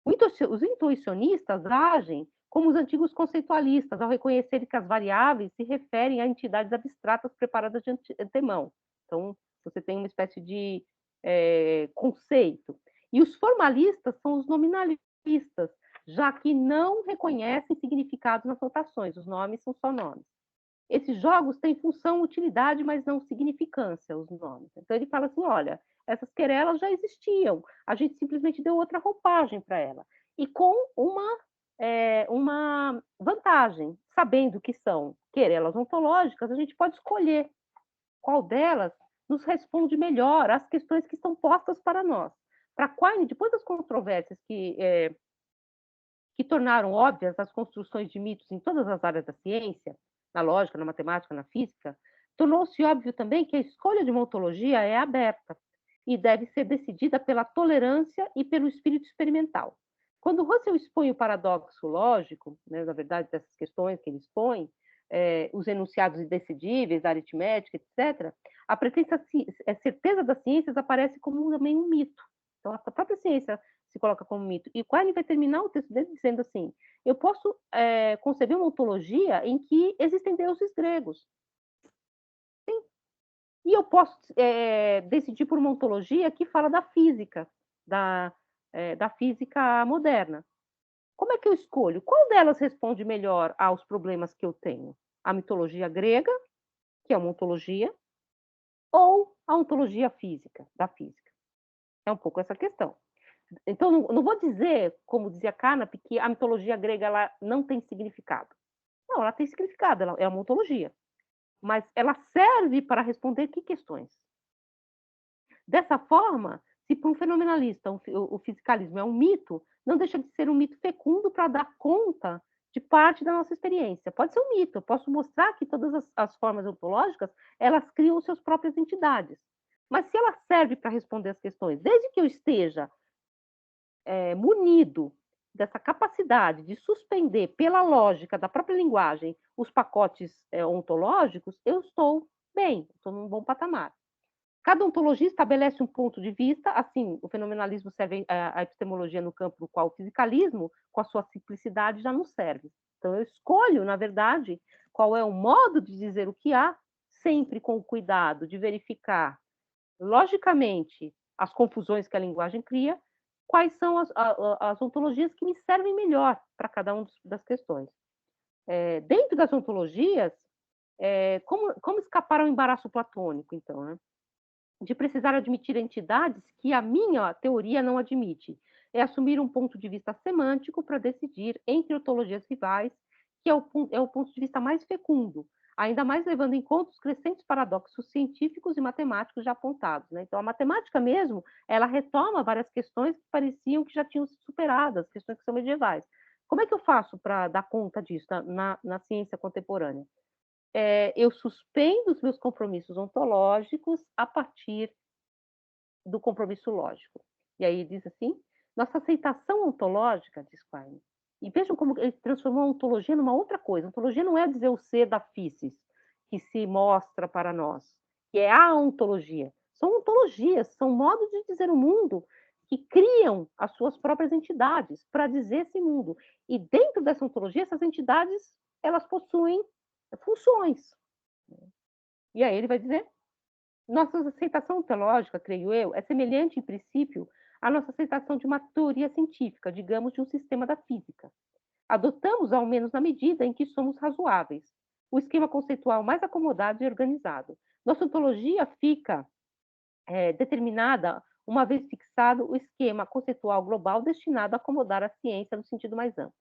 A: Os intuicionistas agem como os antigos conceitualistas, ao reconhecerem que as variáveis se referem a entidades abstratas preparadas de antemão. Então, você tem uma espécie de conceito. E os formalistas são os nominalistas, já que não reconhecem significados nas notações, os nomes são só nomes. Esses jogos têm função, utilidade, mas não significância, os nomes. Então ele fala assim, olha, essas querelas já existiam, a gente simplesmente deu outra roupagem para ela. E com uma vantagem, sabendo que são querelas ontológicas, a gente pode escolher qual delas nos responde melhor às questões que estão postas para nós. Para Quine, depois das controvérsias que tornaram óbvias as construções de mitos em todas as áreas da ciência, na lógica, na matemática, na física, tornou-se óbvio também que a escolha de uma ontologia é aberta e deve ser decidida pela tolerância e pelo espírito experimental. Quando Russell expõe o paradoxo lógico, né, na verdade, dessas questões que ele expõe, os enunciados indecidíveis, a aritmética, etc., a pretensa certeza das ciências aparece como também um mito. Então, a própria ciência se coloca como mito. E Quine vai terminar o texto dele dizendo assim, eu posso conceber uma ontologia em que existem deuses gregos. Sim. E eu posso decidir por uma ontologia que fala da física, da física moderna. Como é que eu escolho? Qual delas responde melhor aos problemas que eu tenho? A mitologia grega, que é uma ontologia, ou a ontologia física, da física? É um pouco essa questão. Então, não vou dizer, como dizia Carnap, que a mitologia grega ela não tem significado. Não, ela tem significado, ela é uma ontologia. Mas ela serve para responder que questões? Dessa forma, se para um fenomenalista o fisicalismo é um mito, não deixa de ser um mito fecundo para dar conta de parte da nossa experiência. Pode ser um mito, eu posso mostrar que todas as formas ontológicas, elas criam suas próprias entidades. Mas se ela serve para responder as questões, desde que eu esteja munido dessa capacidade de suspender pela lógica da própria linguagem os pacotes ontológicos, eu estou bem, estou num bom patamar. Cada ontologia estabelece um ponto de vista, assim, o fenomenalismo serve a epistemologia no campo do qual o fisicalismo, com a sua simplicidade, já não serve. Então, eu escolho, na verdade, qual é o modo de dizer o que há, sempre com o cuidado de verificar, logicamente, as confusões que a linguagem cria, quais são as ontologias que me servem melhor para cada uma das questões. Dentro das ontologias, como escapar ao embaraço platônico, então, né? De precisar admitir entidades que a minha teoria não admite. É assumir um ponto de vista semântico para decidir entre ontologias rivais, que é o ponto de vista mais fecundo, ainda mais levando em conta os crescentes paradoxos científicos e matemáticos já apontados. Né? Então, a matemática mesmo, ela retoma várias questões que pareciam que já tinham sido superadas, questões que são medievais. Como é que eu faço para dar conta disso na ciência contemporânea? Eu suspendo os meus compromissos ontológicos a partir do compromisso lógico. E aí diz assim, nossa aceitação ontológica, diz Quine, e vejam como ele transformou a ontologia numa outra coisa. A ontologia não é dizer o ser da físis, que se mostra para nós, que é a ontologia. São ontologias, são modos de dizer o mundo que criam as suas próprias entidades para dizer esse mundo. E dentro dessa ontologia, essas entidades, elas possuem funções. E aí ele vai dizer, nossa aceitação ontológica, creio eu, é semelhante, em princípio, à nossa aceitação de uma teoria científica, digamos, de um sistema da física. Adotamos, ao menos na medida em que somos razoáveis, o esquema conceitual mais acomodado e organizado. Nossa ontologia fica determinada uma vez fixado o esquema conceitual global destinado a acomodar a ciência no sentido mais amplo.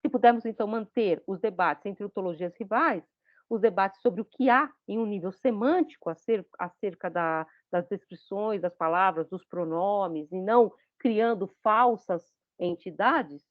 A: Se pudermos, então, manter os debates entre ontologias rivais, os debates sobre o que há em um nível semântico acerca das descrições, das palavras, dos pronomes, e não criando falsas entidades,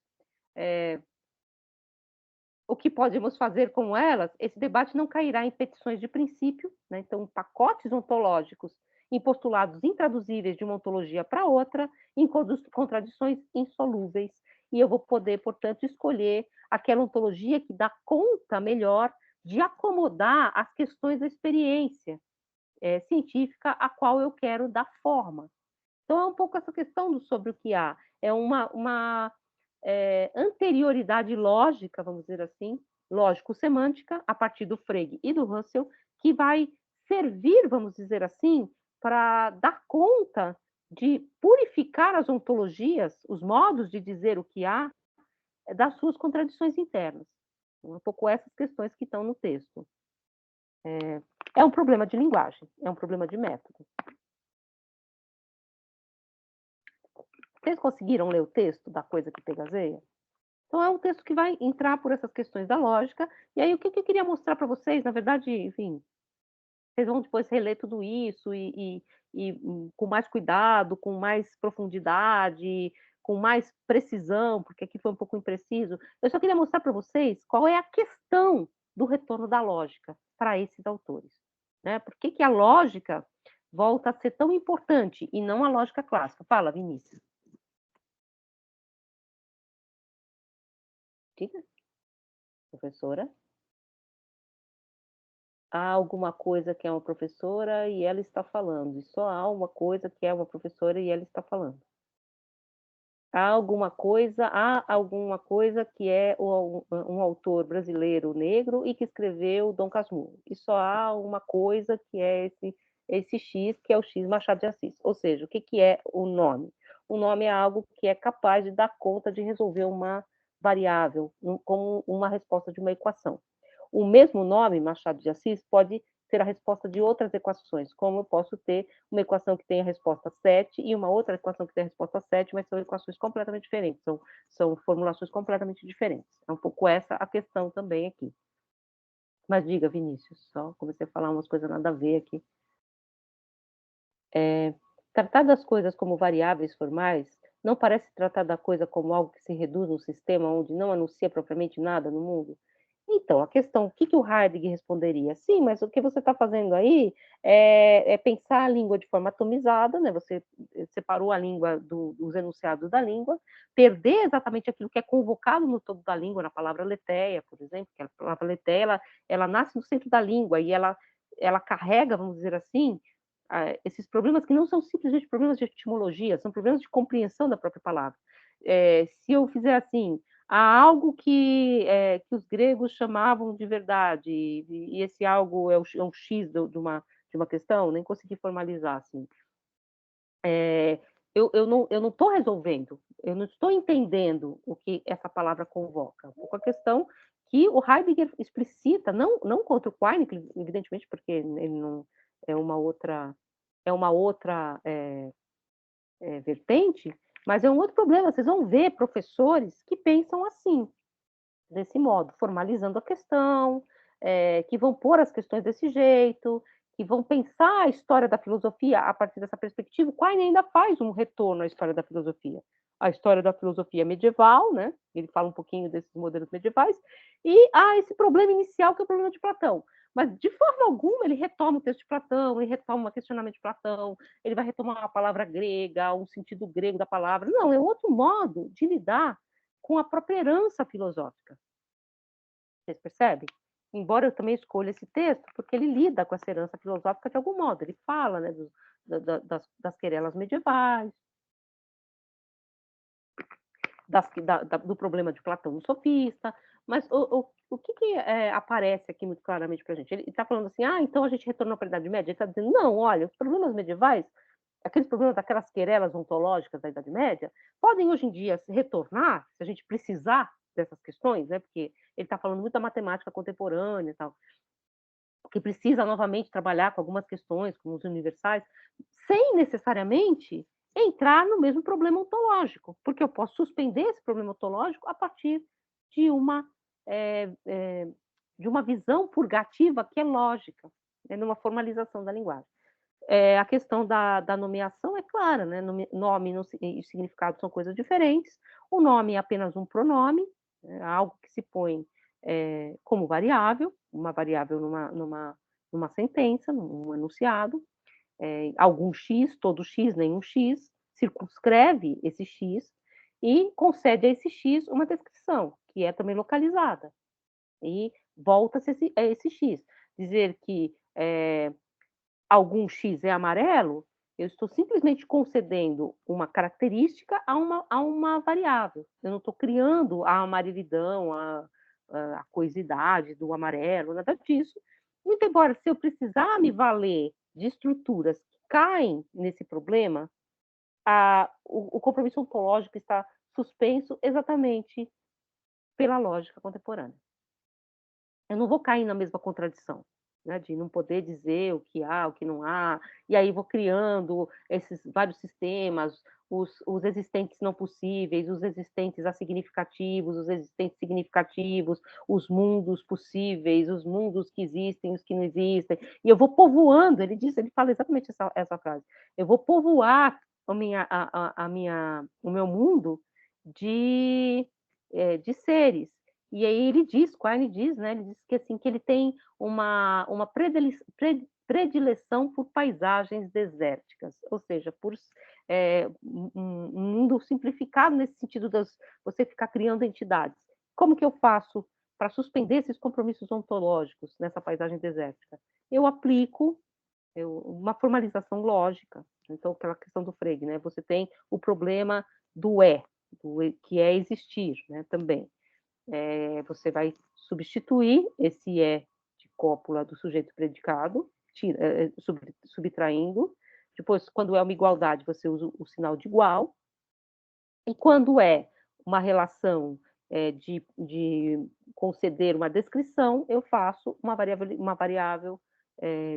A: o que podemos fazer com elas, esse debate não cairá em petições de princípio, né? Então, pacotes ontológicos em postulados intraduzíveis de uma ontologia para outra, em contradições insolúveis, e eu vou poder, portanto, escolher aquela ontologia que dá conta melhor de acomodar as questões da experiência científica a qual eu quero dar forma. Então, é um pouco essa questão sobre o que há. É uma anterioridade lógica, vamos dizer assim, lógico-semântica, a partir do Frege e do Russell, que vai servir, vamos dizer assim, para dar conta de purificar as ontologias, os modos de dizer o que há, das suas contradições internas. Um pouco essas questões que estão no texto. É um problema de linguagem, é um problema de método. Vocês conseguiram ler o texto da coisa que pegazeia? Então, é um texto que vai entrar por essas questões da lógica. E aí, o que eu queria mostrar para vocês, na verdade, enfim, vocês vão depois reler tudo isso com mais cuidado, com mais profundidade, com mais precisão, porque aqui foi um pouco impreciso. Eu só queria mostrar para vocês qual é a questão do retorno da lógica para esses autores. Né? Por que a lógica volta a ser tão importante e não a lógica clássica? Fala, Vinícius. Diga, professora. Há alguma coisa que é uma professora e ela está falando, e só há uma coisa que é uma professora e ela está falando. Há alguma coisa que é um autor brasileiro negro e que escreveu Dom Casmurro. E só há uma coisa que é esse X, que é o X Machado de Assis. Ou seja, o que é o nome? O nome é algo que é capaz de dar conta de resolver uma variável, como uma resposta de uma equação. O mesmo nome, Machado de Assis, pode ser a resposta de outras equações, como eu posso ter uma equação que tem a resposta 7 e uma outra equação que tem a resposta 7, mas são equações completamente diferentes, são formulações completamente diferentes. É um pouco essa a questão também aqui. Mas diga, Vinícius, só comecei a falar umas coisas nada a ver aqui. Tratar das coisas como variáveis formais não parece tratar da coisa como algo que se reduz num sistema onde não anuncia propriamente nada no mundo? Então, a questão, o que o Heidegger responderia? Sim, mas o que você está fazendo aí é pensar a língua de forma atomizada, né? Você separou a língua dos enunciados da língua, perder exatamente aquilo que é convocado no todo da língua, na palavra letéia, por exemplo, que a palavra letéia, ela nasce no centro da língua e ela carrega, vamos dizer assim, esses problemas que não são simplesmente problemas de etimologia, são problemas de compreensão da própria palavra. Se eu fizer assim, há algo que os gregos chamavam de verdade, e esse algo é um X de uma questão, nem consegui formalizar assim. Eu não estou resolvendo, eu não estou entendendo o que essa palavra convoca. A questão que o Heidegger explicita, não contra o Quine, evidentemente, porque ele não é uma outra vertente, mas é um outro problema. Vocês vão ver professores que pensam assim, desse modo, formalizando a questão, que vão pôr as questões desse jeito, que vão pensar a história da filosofia a partir dessa perspectiva. O Quine ainda faz um retorno à história da filosofia. A história da filosofia medieval, né? Ele fala um pouquinho desses modelos medievais, e há esse problema inicial, que é o problema de Platão. Mas, de forma alguma, ele retoma o texto de Platão, ele retoma o questionamento de Platão, ele vai retomar uma palavra grega, um sentido grego da palavra. Não, é outro modo de lidar com a própria herança filosófica. Vocês percebem? Embora eu também escolha esse texto, porque ele lida com essa herança filosófica de algum modo. Ele fala, né, das querelas medievais, do problema de Platão no Sofista, mas o que aparece aqui muito claramente para a gente? Ele está falando assim, então a gente retornou para a Idade Média? Ele está dizendo, não, olha, os problemas medievais, aqueles problemas daquelas querelas ontológicas da Idade Média, podem hoje em dia se retornar, se a gente precisar dessas questões, né? Porque ele está falando muito da matemática contemporânea e tal, que precisa novamente trabalhar com algumas questões, como os universais, sem necessariamente entrar no mesmo problema ontológico, porque eu posso suspender esse problema ontológico a partir de uma visão purgativa que é lógica, numa formalização da linguagem. A questão da nomeação é clara, né? Nome e significado são coisas diferentes. O nome é apenas um pronome, algo que se põe como variável, uma variável numa sentença, num enunciado. Algum X, todo X, nenhum X, circunscreve esse X e concede a esse X uma descrição, que é também localizada. E volta-se a esse X. Dizer que algum X é amarelo, eu estou simplesmente concedendo uma característica a uma variável. Eu não estou criando a amarelidão, a coisidade do amarelo, nada disso. Muito embora, se eu precisar me valer de estruturas que caem nesse problema, o compromisso ontológico está suspenso exatamente pela lógica contemporânea. Eu não vou cair na mesma contradição, né, de não poder dizer o que há, o que não há, e aí vou criando esses vários sistemas, os existentes não possíveis, os existentes assignificativos, os existentes significativos, os mundos possíveis, os mundos que existem, os que não existem, e eu vou povoando, ele fala exatamente essa frase, eu vou povoar o meu mundo de, de seres. E aí ele diz, Quine diz, né? Ele diz que assim que ele tem uma predileção por paisagens desérticas, ou seja, por um mundo simplificado nesse sentido de você ficar criando entidades. Como que eu faço para suspender esses compromissos ontológicos nessa paisagem desértica? Eu aplico uma formalização lógica. Então, aquela questão do Frege, né? Você tem o problema do que é existir, né? Também. Você vai substituir esse de cópula do sujeito predicado, subtraindo. Depois, quando é uma igualdade, você usa o sinal de igual. E quando é uma relação de conceder uma descrição, eu faço uma variável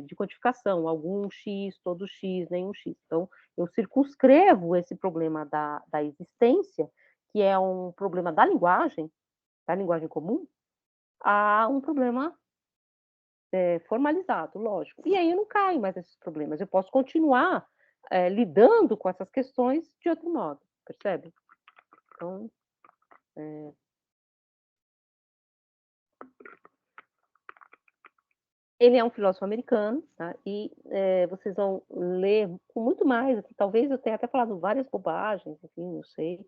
A: de quantificação, algum x, todo x, nenhum x. Então, eu circunscrevo esse problema da existência, que é um problema da linguagem comum, a um problema formalizado, lógico. E aí eu não caio mais nesses problemas, eu posso continuar lidando com essas questões de outro modo, percebe? Então, ele é um filósofo americano, tá? E vocês vão ler com muito mais, talvez eu tenha até falado várias bobagens, enfim, não sei,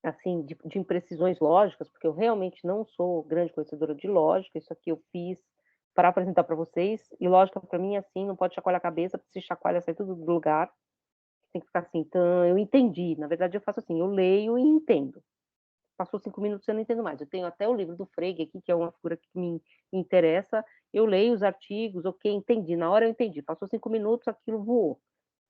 A: assim, de imprecisões lógicas, porque eu realmente não sou grande conhecedora de lógica, isso aqui eu fiz para apresentar para vocês, e lógica para mim é assim, não pode chacoalhar a cabeça, porque se chacoalha sai tudo do lugar, tem que ficar assim, então eu entendi, na verdade eu faço assim, eu leio e entendo. Passou 5 minutos eu não entendo mais. Eu tenho até o livro do Frege aqui, que é uma figura que me interessa, eu leio os artigos, ok, entendi, na hora eu entendi, passou 5 minutos, aquilo voou,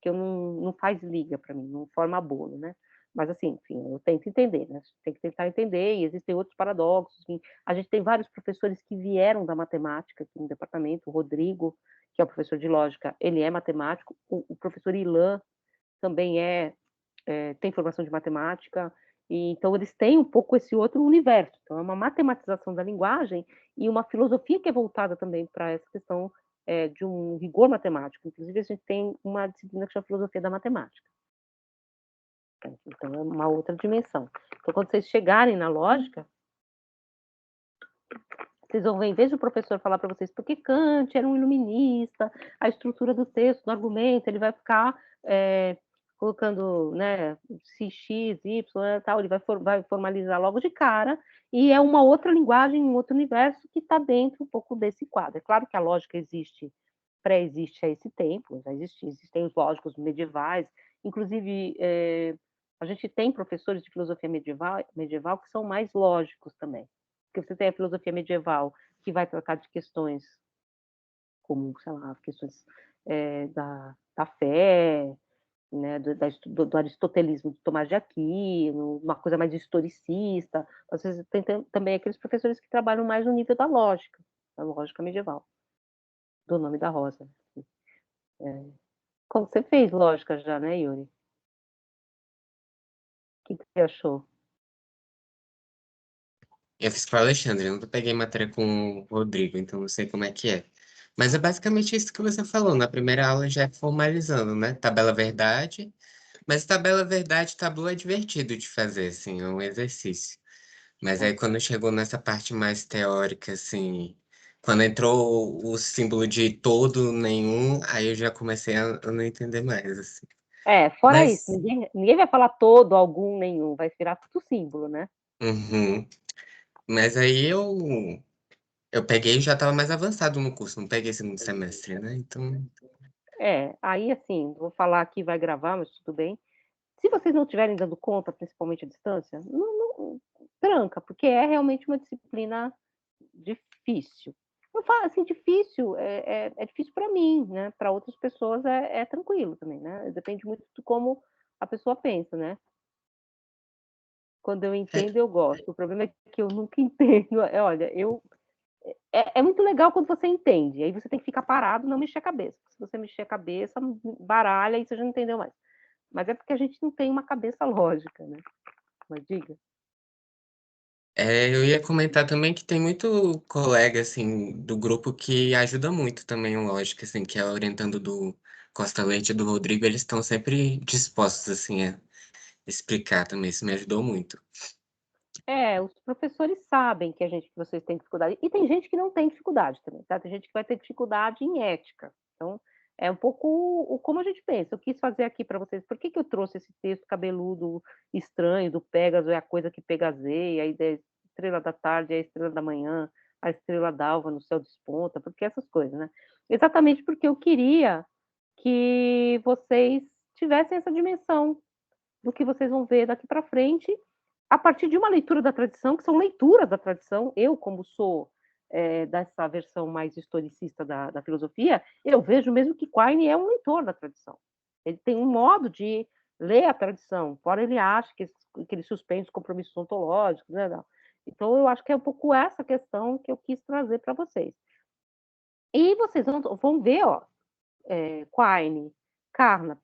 A: que eu não faz liga para mim, não forma bolo, né? Mas assim, enfim, eu tento entender, né? Tem que tentar entender, e existem outros paradoxos, enfim. A gente tem vários professores que vieram da matemática aqui no departamento, o Rodrigo, que é o professor de lógica, ele é matemático, o professor Ilan também tem formação de matemática, e então eles têm um pouco esse outro universo. Então é uma matematização da linguagem e uma filosofia que é voltada também para essa questão de um rigor matemático. Inclusive a gente tem uma disciplina que chama filosofia da matemática. Então é uma outra dimensão. Então quando vocês chegarem na lógica, vocês vão ver, em vez do professor falar para vocês porque Kant era um iluminista, a estrutura do texto, do argumento, ele vai ficar colocando, né, se x, y, tal, ele vai formalizar logo de cara, e é uma outra linguagem, um outro universo que está dentro um pouco desse quadro. É claro que a lógica pré-existe a esse tempo, já existem os lógicos medievais, inclusive a gente tem professores de filosofia medieval que são mais lógicos também, porque você tem a filosofia medieval que vai tratar de questões como, sei lá, questões da fé, né, do aristotelismo de Tomás de Aquino, uma coisa mais historicista. Às vezes tem também aqueles professores que trabalham mais no nível da lógica medieval, do nome da rosa. Como você fez lógica já, né, Yuri? O que você achou?
B: Eu fiz com o Alexandre, eu nunca peguei matéria com o Rodrigo, então não sei como é que é. Mas é basicamente isso que você falou. Na primeira aula já é formalizando, né? Tabela verdade. Mas tabela verdade, tabu é divertido de fazer, assim, é um exercício. Mas aí quando chegou nessa parte mais teórica, assim, quando entrou o símbolo de todo, nenhum, aí eu já comecei a não entender mais, assim.
A: Fora isso,
B: Mas,
A: ninguém vai falar todo, algum, nenhum, vai virar tudo símbolo, né?
B: uhum. Mas aí eu peguei e já estava mais avançado no curso, não peguei segundo semestre, né? Então,
A: Aí assim, vou falar aqui, vai gravar, mas tudo bem. Se vocês não estiverem dando conta, principalmente à distância, não tranca, porque é realmente uma disciplina difícil. Eu falo assim, difícil, é difícil para mim, né? Para outras pessoas é tranquilo também, né? Depende muito de como a pessoa pensa, né? Quando eu entendo, eu gosto. O problema é que eu nunca entendo. Olha, é muito legal quando você entende. Aí você tem que ficar parado, não mexer a cabeça. Se você mexer a cabeça, baralha e você já não entendeu mais. Mas é porque a gente não tem uma cabeça lógica, né? Mas diga.
B: Eu ia comentar também que tem muito colega, assim, do grupo que ajuda muito também o lógica, assim, que é orientando do Costa Leite e do Rodrigo, eles estão sempre dispostos, assim, a explicar também, isso me ajudou muito.
A: Os professores sabem que vocês têm dificuldade. E tem gente que não tem dificuldade também, tá? Tem gente que vai ter dificuldade em ética. Então, é um pouco como a gente pensa. Eu quis fazer aqui para vocês. Por que eu trouxe esse texto cabeludo estranho do Pégaso é a coisa que pegazeia, aí da estrela da tarde é a estrela da manhã, a estrela d'alva no céu desponta, porque essas coisas, né? Exatamente porque eu queria que vocês tivessem essa dimensão do que vocês vão ver daqui para frente, a partir de uma leitura da tradição, que são leituras da tradição. Eu, como sou dessa versão mais historicista da filosofia, eu vejo mesmo que Quine é um leitor da tradição. Ele tem um modo de ler a tradição, embora ele ache que ele suspende os compromissos ontológicos, né? Não. Então, eu acho que é um pouco essa questão que eu quis trazer para vocês. E vocês vão ver, Quine, Carnap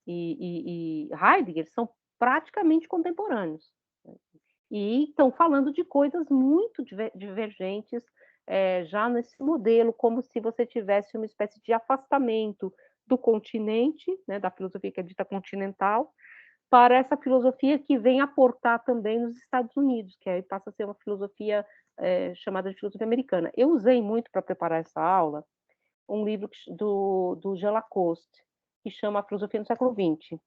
A: e Heidegger são praticamente contemporâneos. E estão falando de coisas muito divergentes já nesse modelo, como se você tivesse uma espécie de afastamento do continente, né, da filosofia que é dita continental, para essa filosofia que vem aportar também nos Estados Unidos, que aí passa a ser uma filosofia chamada de filosofia americana. Eu usei muito para preparar essa aula um livro do Jean Lacoste, que chama A Filosofia no Século XX.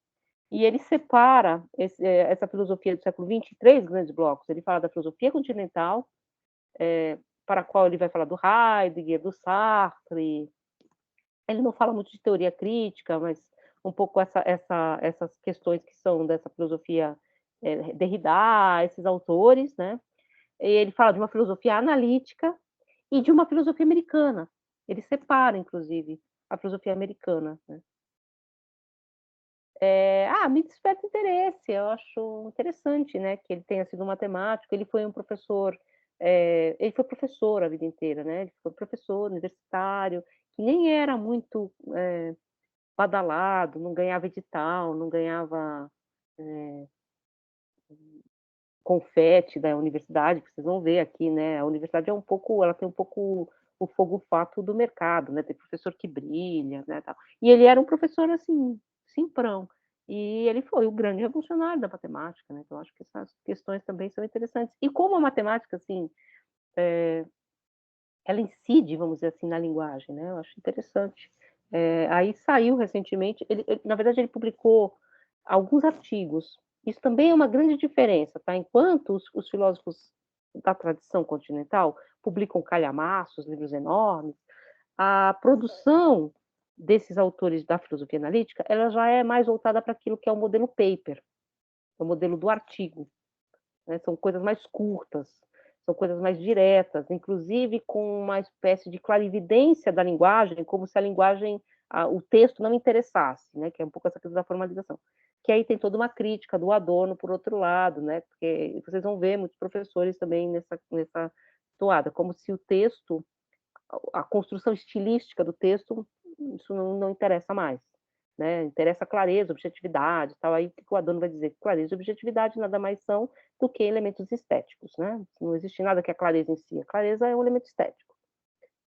A: E ele separa essa filosofia do século XX em 3 grandes blocos. Ele fala da filosofia continental, para a qual ele vai falar do Heidegger, do Sartre. Ele não fala muito de teoria crítica, mas um pouco essas questões que são dessa filosofia Derrida, esses autores, né? E ele fala de uma filosofia analítica e de uma filosofia americana. Ele separa, inclusive, a filosofia americana, né? Me desperta interesse, eu acho interessante, né, que ele tenha sido matemático, ele foi um professor, ele foi professor a vida inteira, né, ele foi professor universitário, que nem era muito badalado, não ganhava edital, não ganhava confete da universidade, que vocês vão ver aqui, né, a universidade ela tem um pouco o fogo-fato do mercado, né, tem professor que brilha, né, tal. E ele era um professor, assim, simprão. E ele foi o grande revolucionário da matemática, né? Então, acho que essas questões também são interessantes. E como a matemática, assim, ela incide, vamos dizer assim, na linguagem, né? Eu acho interessante. Aí saiu recentemente, na verdade, ele publicou alguns artigos. Isso também é uma grande diferença, tá? Enquanto os filósofos da tradição continental publicam calhamaços, livros enormes, a produção desses autores da filosofia analítica, ela já é mais voltada para aquilo que é o modelo paper, o modelo do artigo, né? São coisas mais curtas, são coisas mais diretas, inclusive com uma espécie de clarividência da linguagem, como se a linguagem, o texto não interessasse, né? Que é um pouco essa coisa da formalização. Que aí tem toda uma crítica do Adorno por outro lado, né? Porque vocês vão ver muitos professores também nessa toada, como se o texto, a construção estilística do texto, isso não interessa mais, né? Interessa clareza, objetividade, tal. Aí o que o Adorno vai dizer? Clareza e objetividade nada mais são do que elementos estéticos, né? Não existe nada que a clareza em si. A clareza é um elemento estético.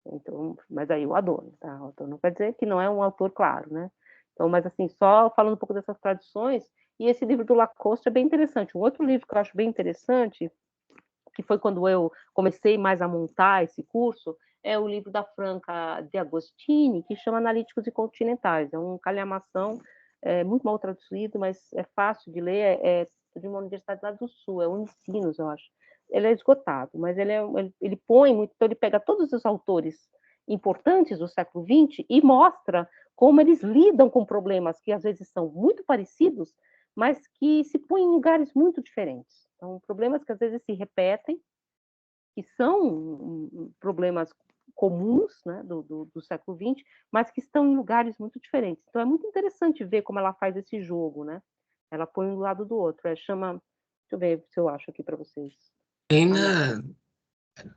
A: Então, mas aí o Adorno, tá? O Adorno vai dizer que não é um autor claro, né? Então, mas assim, só falando um pouco dessas tradições, e esse livro do Lacoste é bem interessante. Um outro livro que eu acho bem interessante, que foi quando eu comecei mais a montar esse curso, é o livro da Franca de Agostini, que chama Analíticos e Continentais. É um calhamação, muito mal traduzido, mas é fácil de ler, é de uma universidade lá do Sul, é Unicinos, eu acho. Ele é esgotado, mas ele põe muito, então ele pega todos os autores importantes do século XX e mostra como eles lidam com problemas que às vezes são muito parecidos, mas que se põem em lugares muito diferentes. São problemas que às vezes se repetem, que são problemas comuns, né, do século XX, mas que estão em lugares muito diferentes. Então é muito interessante ver como ela faz esse jogo, né? Ela põe um do lado do outro. Chama eu ver se eu acho aqui para vocês.
B: Tem,
A: Anota.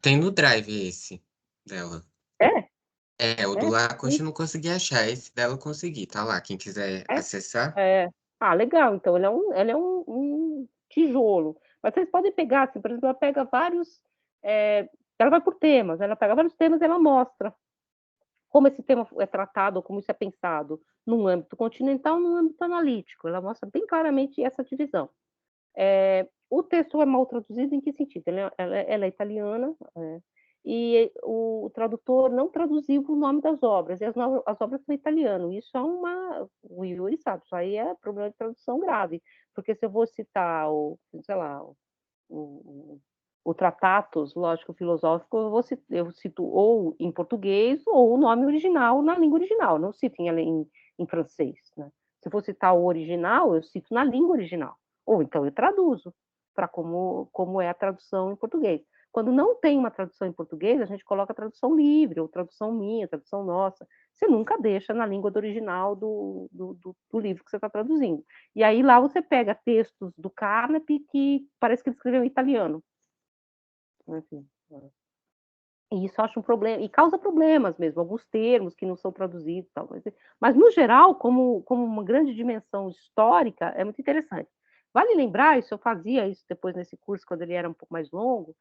B: tem no Drive esse dela.
A: É?
B: O do
A: É?
B: Lacoste eu não consegui achar, esse dela eu consegui, tá lá. Quem quiser
A: É?
B: acessar.
A: É. Ah, legal. Então, ele é um tijolo. Mas vocês podem pegar, assim, por exemplo, ela pega vários. Ela vai por temas, né? Ela pega vários temas e ela mostra como esse tema é tratado, como isso é pensado num âmbito continental, num âmbito analítico. Ela mostra bem claramente essa divisão. O texto é mal traduzido em que sentido? Ela é italiana, e o tradutor não traduziu o nome das obras, e as obras são italiano. Isso é o Yuri sabe, isso aí é problema de tradução grave, porque se eu vou citar sei lá, o Tratatus Lógico-Filosófico, eu cito ou em português ou o nome original na língua original, não cito em francês, né? Se eu for citar o original, eu cito na língua original, ou então eu traduzo para como é a tradução em português. Quando não tem uma tradução em português, a gente coloca a tradução livre, ou tradução minha, tradução nossa. Você nunca deixa na língua do original do livro que você está traduzindo. E aí lá você pega textos do Carnap que parece que ele escreveu em italiano. Enfim, e isso eu acho um problema, e causa problemas mesmo, alguns termos que não são traduzidos. Tal, mas no geral, como uma grande dimensão histórica, é muito interessante. Vale lembrar, isso eu fazia isso depois nesse curso, quando ele era um pouco mais longo,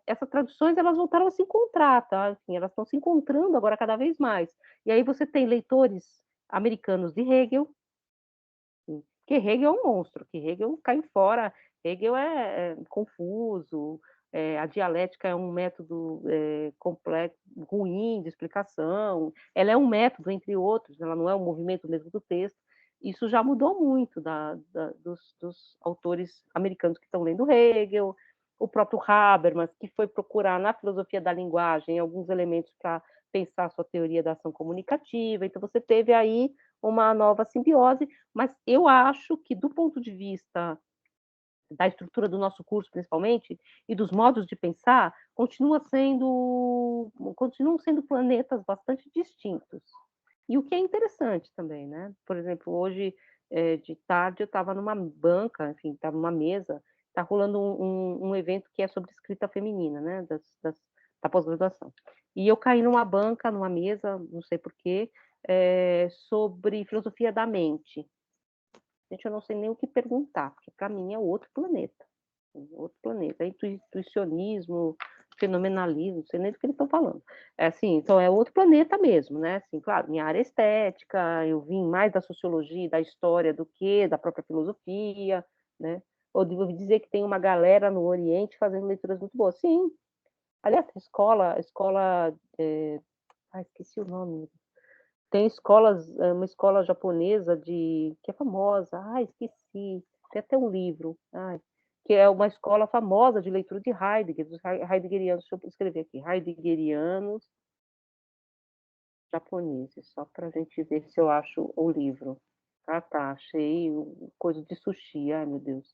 A: essas traduções elas voltaram a se encontrar, tá? Assim, elas estão se encontrando agora cada vez mais. E aí você tem leitores americanos de Hegel, que Hegel é um monstro, que Hegel cai fora, Hegel é confuso, a dialética é um método complexo, ruim de explicação, ela é um método, entre outros, ela não é um movimento mesmo do texto. Isso já mudou muito dos autores americanos que estão lendo Hegel, o próprio Habermas, que foi procurar na filosofia da linguagem alguns elementos para pensar a sua teoria da ação comunicativa. Então, você teve aí uma nova simbiose, mas eu acho que, do ponto de vista da estrutura do nosso curso, principalmente, e dos modos de pensar, continuam sendo planetas bastante distintos. E o que é interessante também, né? Por exemplo, hoje, de tarde, eu estava numa banca, enfim, estava numa mesa, está rolando um evento que é sobre escrita feminina, né? Da pós-graduação. E eu caí numa banca, numa mesa, não sei porquê, sobre filosofia da mente. Gente, eu não sei nem o que perguntar, porque para mim é outro planeta. Outro planeta. Intuicionismo, fenomenalismo, não sei nem do que eles estão falando. Assim, então é outro planeta mesmo, né? Assim, claro, minha área é estética, eu vim mais da sociologia, da história do que da própria filosofia, né? Ou devo dizer que tem uma galera no Oriente fazendo leituras muito boas. Sim. Aliás, escola, esqueci o nome. Tem uma escola japonesa que é famosa. Esqueci. Tem até um livro. Que é uma escola famosa de leitura de Heidegger, dos heideggerianos. Deixa eu escrever aqui. Heideggerianos japoneses, só para a gente ver se eu acho o livro. Tá, achei coisa de sushi. Ai, meu Deus.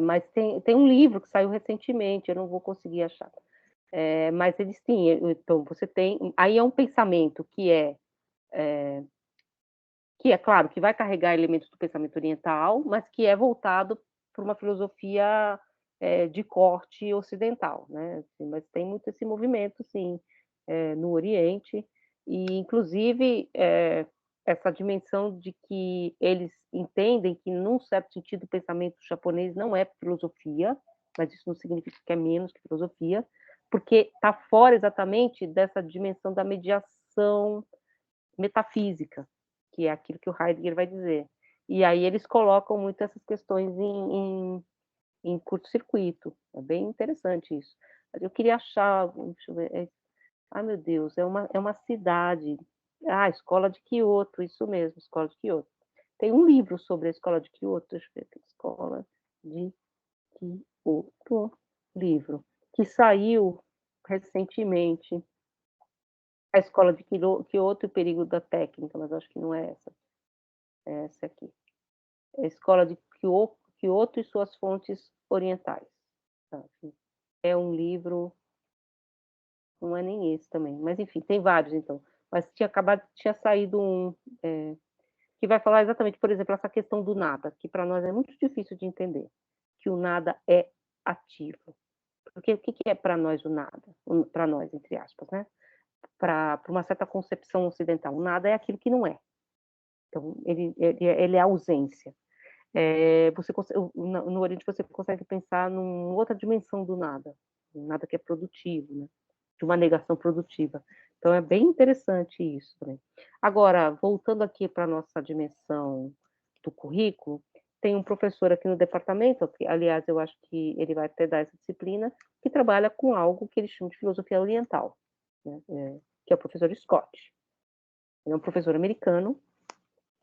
A: Mas tem um livro que saiu recentemente, eu não vou conseguir achar. Mas eles sim, então você tem. Aí é um pensamento que é claro que vai carregar elementos do pensamento oriental, mas que é voltado para uma filosofia de corte ocidental, né? Assim, mas tem muito esse movimento, sim, no Oriente, e inclusive essa dimensão de que eles entendem que, num certo sentido, o pensamento japonês não é filosofia, mas isso não significa que é menos que filosofia, porque está fora exatamente dessa dimensão da mediação metafísica, que é aquilo que o Heidegger vai dizer. E aí eles colocam muito essas questões em curto-circuito. É bem interessante isso. Eu queria achar, deixa eu ver, ai meu Deus, é uma cidade. Escola de Kyoto, isso mesmo, Escola de Kyoto. Tem um livro sobre a Escola de Kyoto, deixa eu ver aqui, Escola de Kyoto, livro, que saiu recentemente, a Escola de Kyoto e o Perigo da Técnica, mas acho que não é essa. É essa aqui. É a Escola de Kyoto e suas fontes orientais. É um livro, não é nem esse também, mas enfim, tem vários então. Mas tinha saído um, que vai falar exatamente, por exemplo, essa questão do nada, que para nós é muito difícil de entender, que o nada é ativo. Porque o que é para nós o nada? Para nós, entre aspas, né? Para uma certa concepção ocidental, o nada é aquilo que não é. Então, ele é a ausência. No Oriente você consegue pensar numa outra dimensão do nada, um nada que é produtivo, né? De uma negação produtiva. Então é bem interessante isso também. Agora, voltando aqui para a nossa dimensão do currículo, tem um professor aqui no departamento, que, aliás, eu acho que ele vai até dar essa disciplina, que trabalha com algo que eles chamam de filosofia oriental, né? Que é o professor Scott. Ele é um professor americano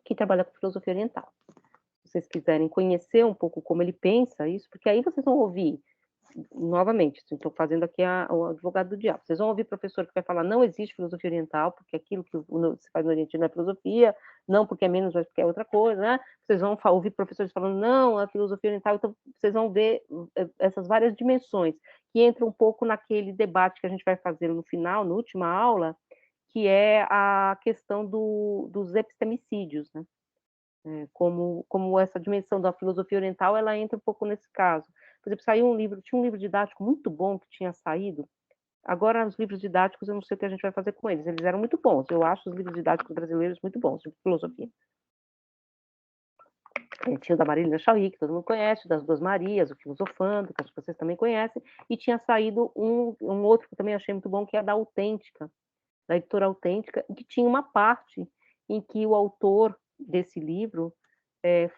A: que trabalha com filosofia oriental. Se vocês quiserem conhecer um pouco como ele pensa isso, porque aí vocês vão ouvir, novamente, estou fazendo aqui o advogado do diabo, vocês vão ouvir professor que vai falar não existe filosofia oriental, porque aquilo que se faz no Oriente não é filosofia, não porque é menos, mas porque é outra coisa, né? Vocês vão ouvir professores falando não, a filosofia oriental, então vocês vão ver essas várias dimensões, que entram um pouco naquele debate que a gente vai fazer no final, na última aula, que é a questão dos epistemicídios, né? Como essa dimensão da filosofia oriental, ela entra um pouco nesse caso. Por exemplo, tinha um livro didático muito bom que tinha saído. Agora, os livros didáticos, eu não sei o que a gente vai fazer com eles. Eles eram muito bons. Eu acho os livros didáticos brasileiros muito bons, de filosofia. Tinha o da Marília Chauí, que todo mundo conhece, das Duas Marias, o Filosofando, que acho que vocês também conhecem, e tinha saído um outro que eu também achei muito bom, que é da Autêntica, da editora Autêntica, que tinha uma parte em que o autor desse livro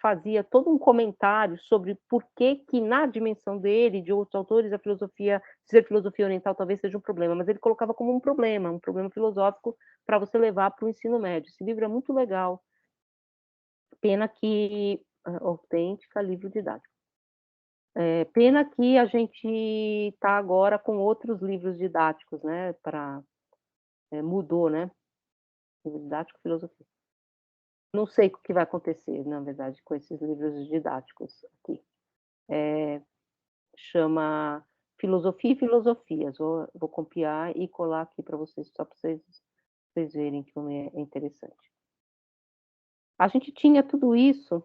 A: fazia todo um comentário sobre por que na dimensão dele, de outros autores, a filosofia, ser filosofia oriental talvez seja um problema, mas ele colocava como um problema filosófico para você levar para o ensino médio. Esse livro é muito legal. Pena que Autêntica, livro didático. Pena que a gente está agora com outros livros didáticos, né? Mudou, né? Livro didático, filosofia. Não sei o que vai acontecer, na verdade, com esses livros didáticos aqui. Chama Filosofia e Filosofias. Vou copiar e colar aqui para vocês, só para vocês verem que é interessante. A gente tinha tudo isso,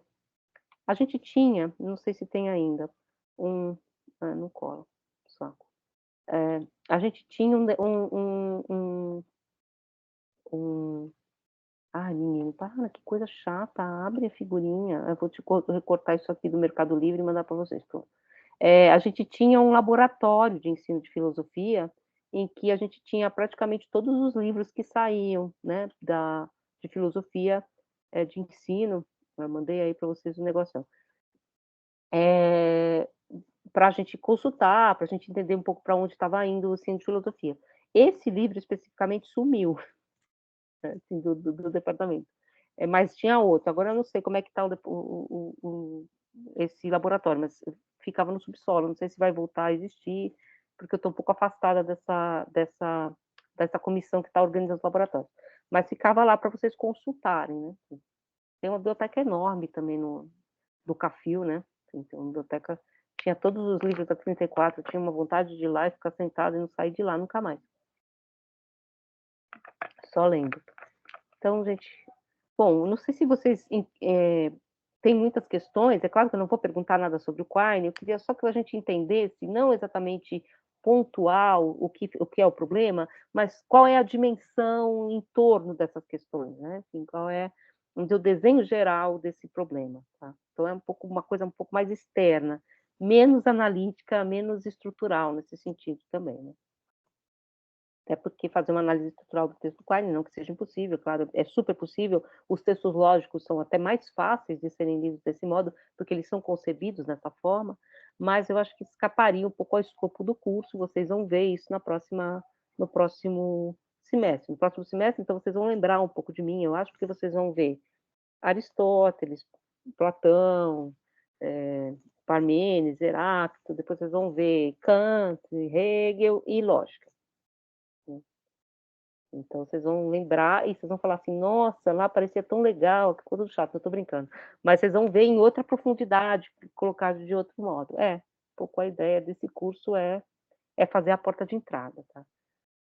A: não sei se tem ainda, não cola, saco. A gente tinha Ai, menino, para, que coisa chata, abre a figurinha. Eu vou te recortar isso aqui do Mercado Livre e mandar para vocês. Pronto. A gente tinha um laboratório de ensino de filosofia em que a gente tinha praticamente todos os livros que saíam, né, de filosofia de ensino. Eu mandei aí para vocês o negócio. Para a gente consultar, para a gente entender um pouco para onde estava indo o ensino de filosofia. Esse livro especificamente sumiu, né, assim, do departamento. Mas tinha outro. Agora eu não sei como é que está esse laboratório, mas ficava no subsolo. Não sei se vai voltar a existir, porque eu estou um pouco afastada dessa comissão que está organizando os laboratórios. Mas ficava lá para vocês consultarem, né? Tem uma biblioteca enorme também do Cafil, né? Tem uma biblioteca, tinha todos os livros da 34, tinha uma vontade de ir lá e ficar sentada e não sair de lá nunca mais. Só lendo. Então, gente, bom, não sei se vocês têm muitas questões, é claro que eu não vou perguntar nada sobre o Quine, eu queria só que a gente entendesse, não exatamente pontual o que é o problema, mas qual é a dimensão em torno dessas questões, né? Assim, qual é o desenho geral desse problema, tá? Então é uma coisa um pouco mais externa, menos analítica, menos estrutural nesse sentido também, né? Até porque fazer uma análise estrutural do texto do Quine, não que seja impossível, claro, é super possível. Os textos lógicos são até mais fáceis de serem lidos desse modo, porque eles são concebidos dessa forma, mas eu acho que escaparia um pouco ao escopo do curso. Vocês vão ver isso no próximo semestre. No próximo semestre, então, vocês vão lembrar um pouco de mim, eu acho, porque vocês vão ver Aristóteles, Platão, Parmênides, Heráclito, depois vocês vão ver Kant, Hegel e lógica. Então, vocês vão lembrar e vocês vão falar assim, nossa, lá parecia tão legal, que coisa chata, eu estou brincando. Mas vocês vão ver em outra profundidade, colocado de outro modo. Um pouco a ideia desse curso é fazer a porta de entrada, tá?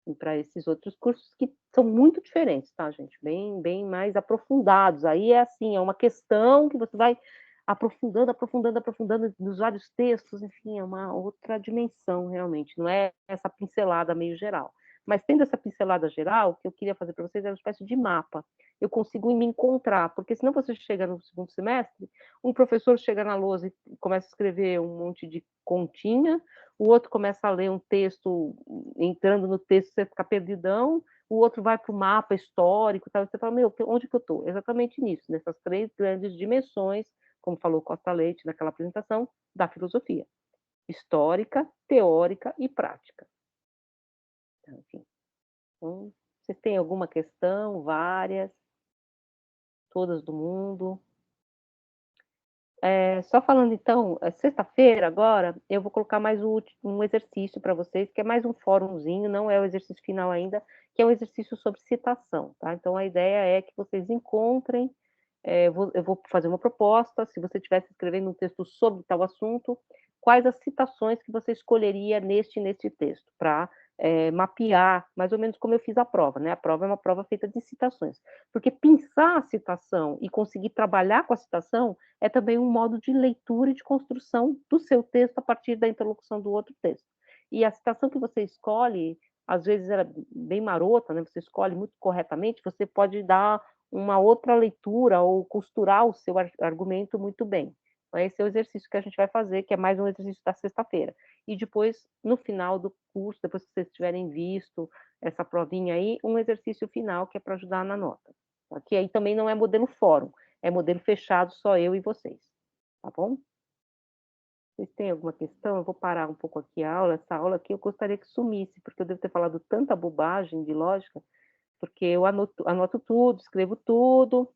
A: e para esses outros cursos que são muito diferentes, tá, gente? Bem mais aprofundados. Aí é assim, é uma questão que você vai aprofundando nos vários textos, enfim, é uma outra dimensão, realmente, não é essa pincelada meio geral. Mas tendo essa pincelada geral, o que eu queria fazer para vocês era uma espécie de mapa. Eu consigo me encontrar, porque senão você chega no segundo semestre, um professor chega na lousa e começa a escrever um monte de continha, o outro começa a ler um texto, entrando no texto, você fica perdidão, o outro vai para o mapa histórico, tal, você fala, meu, onde que eu estou? Exatamente nisso, nessas 3 grandes dimensões, como falou Costa Leite naquela apresentação, da filosofia. Histórica, teórica e prática. Então, enfim. Então, vocês têm alguma questão? Várias? Todas do mundo? Só falando então, sexta-feira agora, eu vou colocar mais um exercício para vocês, que é mais um fórumzinho, não é o exercício final ainda, que é um exercício sobre citação, tá? Então, a ideia é que vocês encontrem, eu vou fazer uma proposta, se você estivesse escrevendo um texto sobre tal assunto, quais as citações que você escolheria neste texto, para mapear, mais ou menos como eu fiz a prova, né? A prova é uma prova feita de citações, porque pensar a citação e conseguir trabalhar com a citação é também um modo de leitura e de construção do seu texto a partir da interlocução do outro texto. E a citação que você escolhe, às vezes ela é bem marota, né? Você escolhe muito corretamente, você pode dar uma outra leitura ou costurar o seu argumento muito bem. Então, esse é o exercício que a gente vai fazer, que é mais um exercício da sexta-feira. E depois, no final do curso, depois que vocês tiverem visto essa provinha aí, um exercício final que é para ajudar na nota. Que aí também não é modelo fórum, é modelo fechado, só eu e vocês. Tá bom? Vocês têm alguma questão? Eu vou parar um pouco aqui a aula. Essa aula aqui eu gostaria que sumisse, porque eu devo ter falado tanta bobagem de lógica, porque eu anoto tudo, escrevo tudo,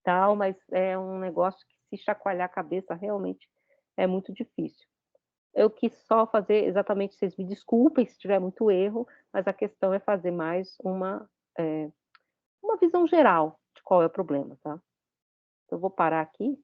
A: tal, mas é um negócio que, se chacoalhar a cabeça, realmente é muito difícil. Eu quis só fazer exatamente, vocês me desculpem se tiver muito erro, mas a questão é fazer mais uma visão geral de qual é o problema, tá? Então, eu vou parar aqui.